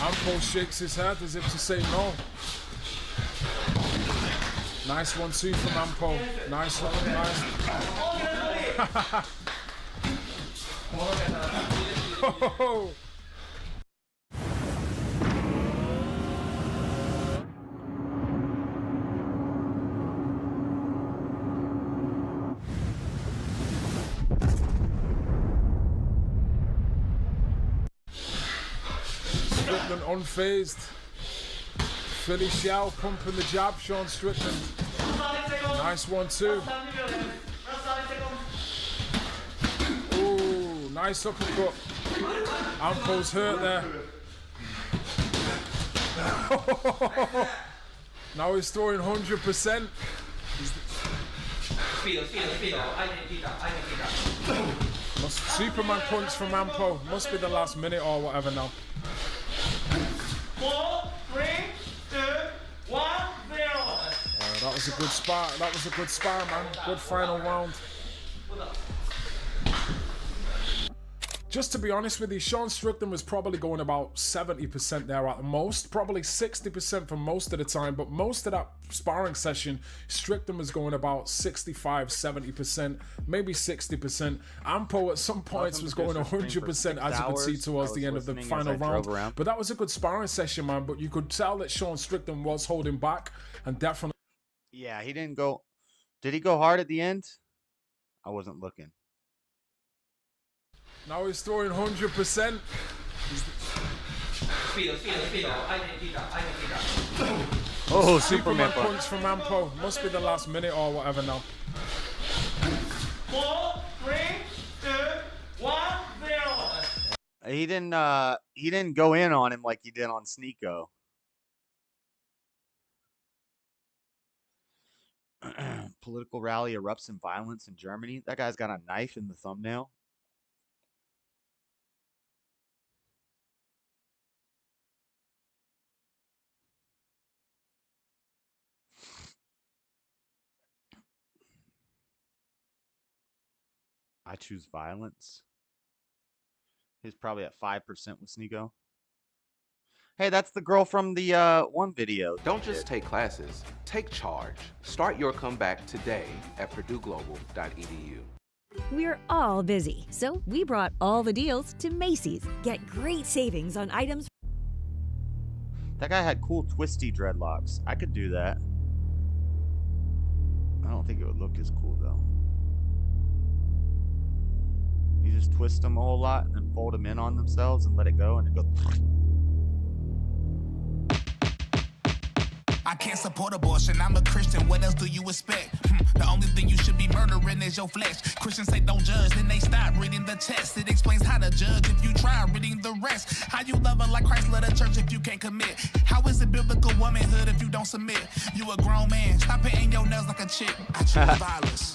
L: Ampo shakes his head as if to say no. Nice 1-2 from Ampo. Nice one, nice. Oh. Strickland unfazed. Philly Xiao pumping the jab, Sean Strickland. Nice 1-2. Ooh, nice uppercut. Ampo's hurt there. Now he's throwing 100%. Superman punch from Ampo. Must be the last minute or whatever now.
M: 4, 3, 2, 1, 0.
L: That was a good spar. That was a good spar, man. Good final round. Just to be honest with you, Sean Strickland was probably going about 70% there at the most, probably 60% for most of the time, but most of that sparring session, Strickland was going about 65, 70%, maybe 60%. Ampo at some points was going 100%, as you could see towards the end of the final round. But that was a good sparring session, man, but you could tell that Sean Strickland was holding back, and definitely...
A: Yeah, he didn't go... Did he go hard at the end? I wasn't looking.
L: Now he's throwing 100%.
A: Oh, Superman
L: punch from Ampo. Must be the last minute or whatever now.
M: 4, 3, 2, 1, 0.
A: He didn't go in on him like he did on Sneeko. Political rally erupts in violence in Germany. That guy's got a knife in the thumbnail. I choose violence. He's probably at 5% with Sneeko. Hey, that's the girl from the one video.
Q: Don't just take classes, take charge. Start your comeback today at purdueglobal.edu.
R: We're all busy, so we brought all the deals to Macy's. Get great savings on items.
A: That guy had cool twisty dreadlocks. I could do that. I don't think it would look as cool though. You just twist them a whole lot and then fold them in on themselves and let it go and it goes.
C: I can't support abortion, I'm a Christian, what else do you expect? The only thing you should be murdering is your flesh. Christians say don't judge, then they stop reading the text. It explains how to judge if you try reading the rest. How you love her like Christ loved the church if you can't commit? How is it biblical womanhood if you don't submit? You a grown man, stop painting your nails like a chick. I choose violence.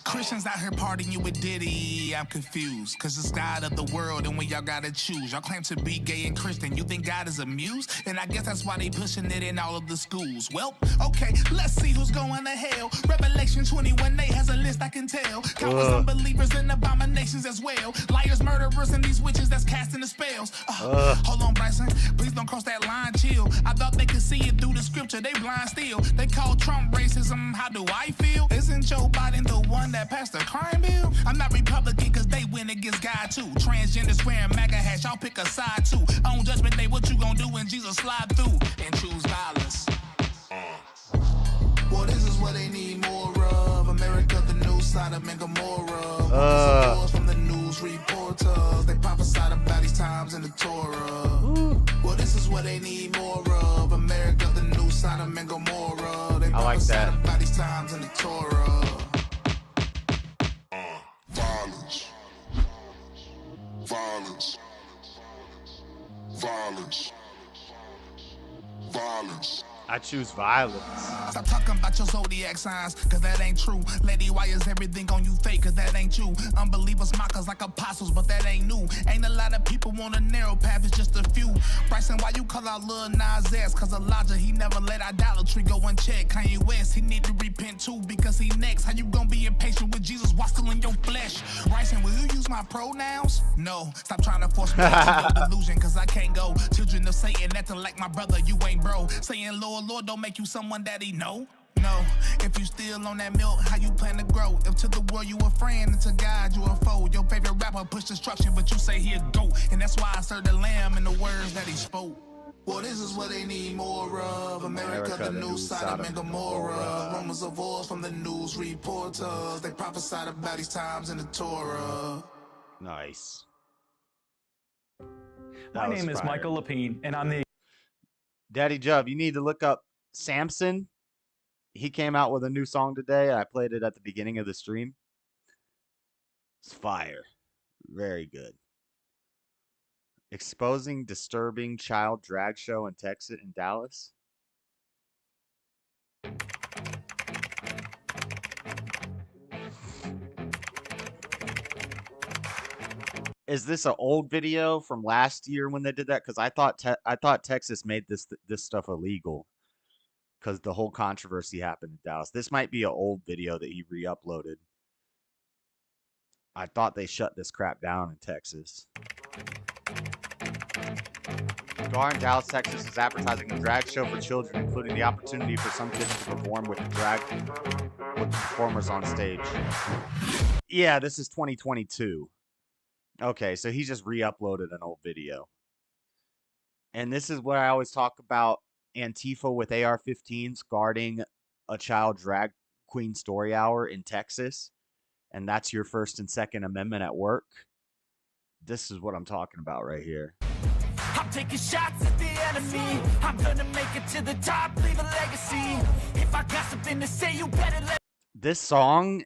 C: Christians out here partying you with Diddy, I'm confused. Cause it's God of the world and when y'all gotta choose. Y'all claim to be gay and Christian, you think God is amused? And I guess that's why they pushing it in all of the schools. Well, okay, let's see who's going to hell. Revelation 21, they has a list I can tell. Countless unbelievers and abominations as well. Liars, murderers, and these witches that's casting the spells. Hold on, Bryson, please don't cross that line, chill. I thought they could see it through the scripture, they blind still. They call Trump racism, how do I feel? Isn't Joe Biden the one that passed the crime bill? I'm not Republican cause they win against God too. Transgender swearing MAGA hats, y'all pick a side too. On judgment day, what you gonna do when Jesus slide through and choose violence? Well, this is what they need more of. America, the new side of Gomorrah. From the news reporters, they prophesied about these times in the Torah. Well, this is what they need more of. America, the new side of Gomorrah. They prophesied about these times in the Torah. Violence. Violence. Violence. Violence.
A: I choose violence.
C: Stop talking about your zodiac signs, cause that ain't true. Lady, why is everything on you fake? Cause that ain't you. Unbelievers mock us like apostles, but that ain't new. Ain't a lot of people on a narrow path, it's just a few. Bryson, why you call out Lil Nas X? Cause Elijah, he never let idolatry go unchecked. Kanye West, he need to repent too, because he next. How you gonna be impatient with Jesus while still in your flesh? Bryson, will you use my pronouns? No, stop trying to force me into your delusion, cause I can't go. Children of Satan acting like my brother, you ain't bro. Saying Lord don't make you someone that he know. No, if you still on that milk, how you plan to grow? If to the world you a friend, and to God you a foe. Your favorite rapper push destruction, but you say he a goat. And that's why I serve the lamb in the words that he spoke. Well, this is what they need more of. America, the new Sodom and Gomorrah. Rumors of wars from the news reporters. They prophesied about these times in the Torah.
A: Nice.
S: My name is Michael Lapine, and I'm the...
A: Daddy Jub, you need to look up Samson. He came out with a new song today. I played it at the beginning of the stream. It's fire. Very good. Exposing disturbing child drag show in Texas and Dallas. Is this an old video from last year when they did that? Because I thought Texas made this stuff illegal because the whole controversy happened in Dallas. This might be an old video that he re-uploaded. I thought they shut this crap down in Texas. Bar in Dallas, Texas is advertising a drag show for children, including the opportunity for some kids to perform with performers on stage. Yeah, this is 2022. Okay, so he just re-uploaded an old video. And this is what I always talk about, Antifa with AR-15s guarding a child drag queen story hour in Texas. And that's your First and Second Amendment at work. This is what I'm talking about right here.
D: I'm taking shots at the enemy. I'm gonna make it to the top, leave a legacy. If I got something to say, you better let...
A: This song...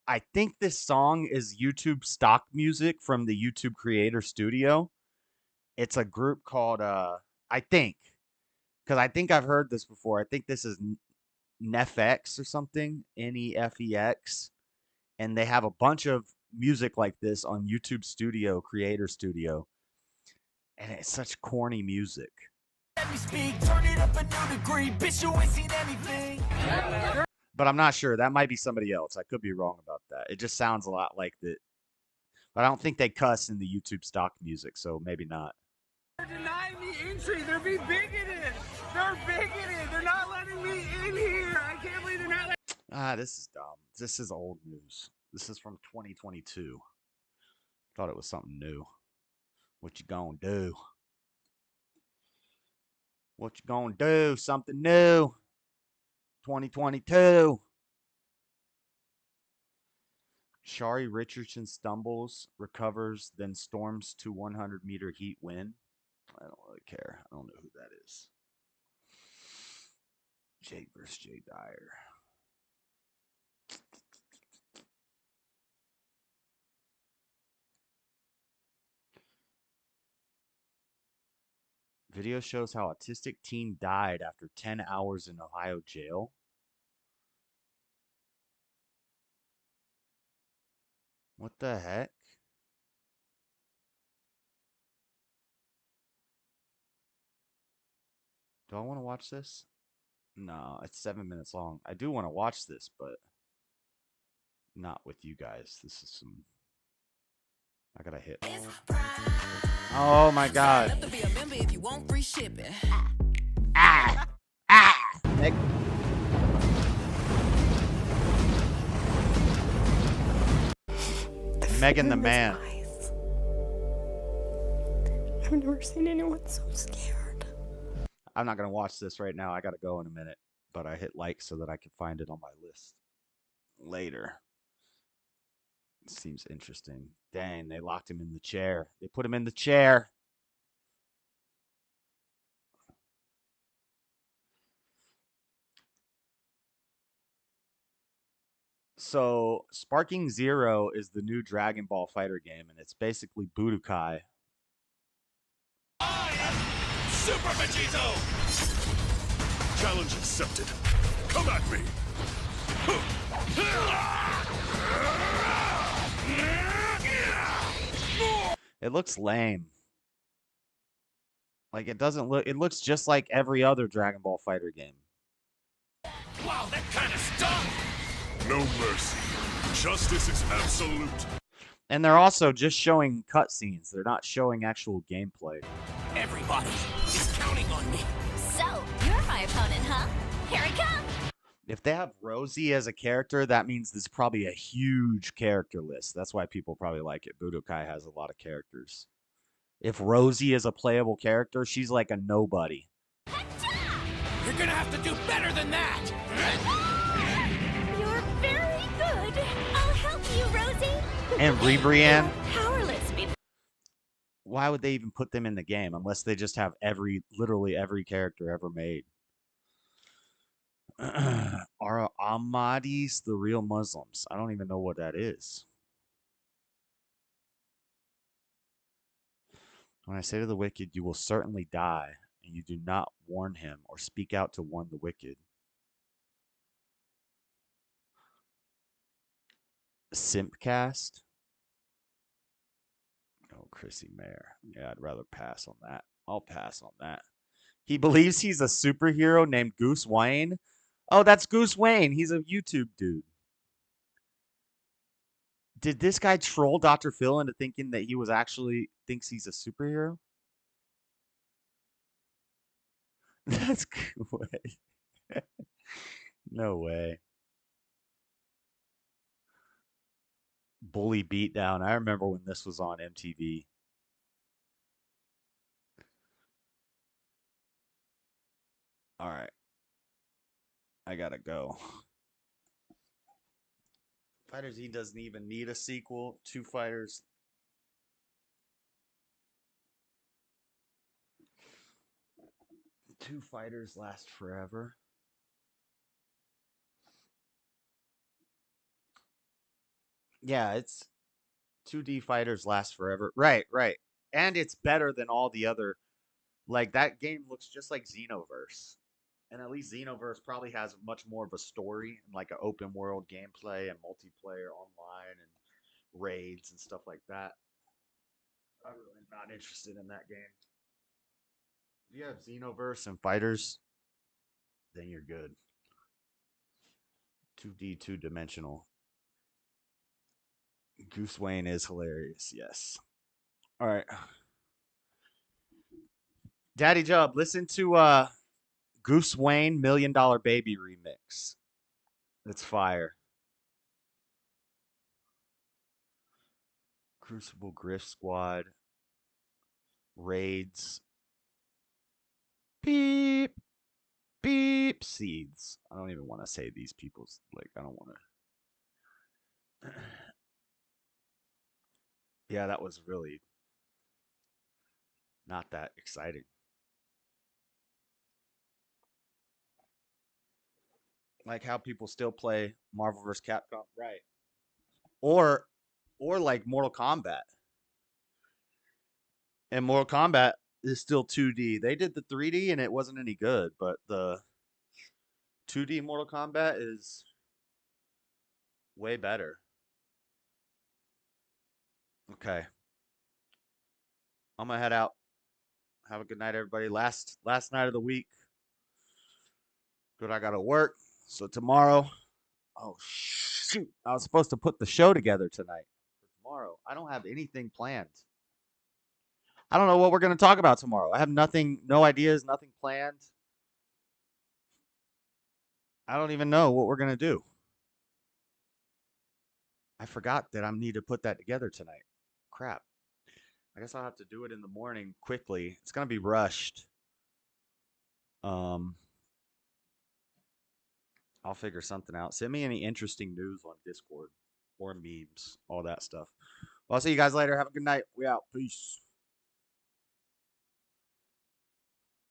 A: I think this song is YouTube stock music from the YouTube Creator Studio. It's a group called, I think, because I think I've heard this before. I think this is Nefx or something, Nefex. And they have a bunch of music like this on YouTube Studio, Creator Studio. And it's such corny music.
D: Let me speak, turn it up a new degree. Bitch, you ain't seen anything.
A: But I'm not sure. That might be somebody else. I could be wrong about that. It just sounds a lot like that. But I don't think they cuss in the YouTube stock music, so maybe not.
M: They're denying me entry. They're being bigoted. They're bigoted. They're not letting me in here. I can't believe they're not letting...
A: This is dumb. This is old news. This is from 2022. Thought it was something new. What you gonna do? What you gonna do? Something new. 2022. Shari Richardson stumbles, recovers, then storms to 100-meter heat win. I don't really care. I don't know who that is. Jake versus Jay Dyer. Video shows how autistic teen died after 10 hours in Ohio jail. What the heck? Do I want to watch this? No, it's 7 minutes long. I do want to watch this, but not with you guys. This is some. I gotta hit. Oh my god. Meg. Megan the Man.
E: I've never seen anyone so scared.
A: I'm not gonna watch this right now. I gotta go in a minute, but I hit like so that I can find it on my list later. Seems interesting. Dang, they locked him in the chair. They put him in the chair. So, Sparking Zero is the new Dragon Ball Fighter game, and it's basically Budokai.
T: Super Vegito! Challenge accepted. Come at me!
A: It looks lame. Like, it doesn't look... It looks just like every other Dragon Ball Fighter game.
T: Wow, that kind of stuff! No mercy. Justice is absolute.
A: And they're also just showing cutscenes. They're not showing actual gameplay.
T: Everybody is counting on me.
P: So, you're my opponent, huh? Here I come.
A: If they have Rosie as a character, that means there's probably a huge character list. That's why people probably like it. Budokai has a lot of characters. If Rosie is a playable character, she's like a nobody.
T: You're gonna have to do better than that!
P: You're very good. I'll help you, Rosie.
A: And Ribrianne.
P: Powerless.
A: Why would they even put them in the game unless they just have literally every character ever made? Are Ahmadis the real Muslims? I don't even know what that is. When I say to the wicked, you will certainly die, and you do not warn him or speak out to warn the wicked. Simpcast? Oh, Chrissy Mayer. Yeah, I'd rather pass on that. I'll pass on that. He believes he's a superhero named Goose Wayne. Oh, that's Goose Wayne. He's a YouTube dude. Did this guy troll Dr. Phil into thinking that he was actually thinks he's a superhero? That's way. No way. Bully Beatdown. I remember when this was on MTV. All right. I gotta go. Fighters E doesn't even need a sequel. Two Fighters. Two Fighters last forever. Yeah, it's 2D Fighters last forever. Right, right. And it's better than all the other. Like, that game looks just like Xenoverse. And at least Xenoverse probably has much more of a story and like an open world gameplay and multiplayer online and raids and stuff like that. I'm really not interested in that game. If you have Xenoverse and Fighters, then you're good. 2D, two-dimensional. Goose Wayne is hilarious, yes. All right. Daddy Job, listen to Goose Wayne $1 Million Baby remix. It's fire. Crucible Griff Squad. Raids. Beep. Beep. Seeds. I don't even want to say these people's, like, I don't want to. Yeah, that was really not that exciting. Like how people still play Marvel vs. Capcom, right? Or, like Mortal Kombat. And Mortal Kombat is still 2D. They did the 3D and it wasn't any good, but the 2D Mortal Kombat is way better. Okay. I'm gonna head out. Have a good night, everybody. Last night of the week. Good, I gotta work. So tomorrow. Oh shoot! I was supposed to put the show together tonight for tomorrow. I don't have anything planned. I don't know what we're gonna talk about tomorrow. I have nothing, no ideas, nothing planned. I don't even know what we're gonna do. I forgot that I need to put that together tonight. Crap. I guess I'll have to do it in the morning quickly. It's gonna be rushed. Um, I'll figure something out. Send me any interesting news on Discord or memes, all that stuff. Well, I'll see you guys later. Have a good night. We out. Peace.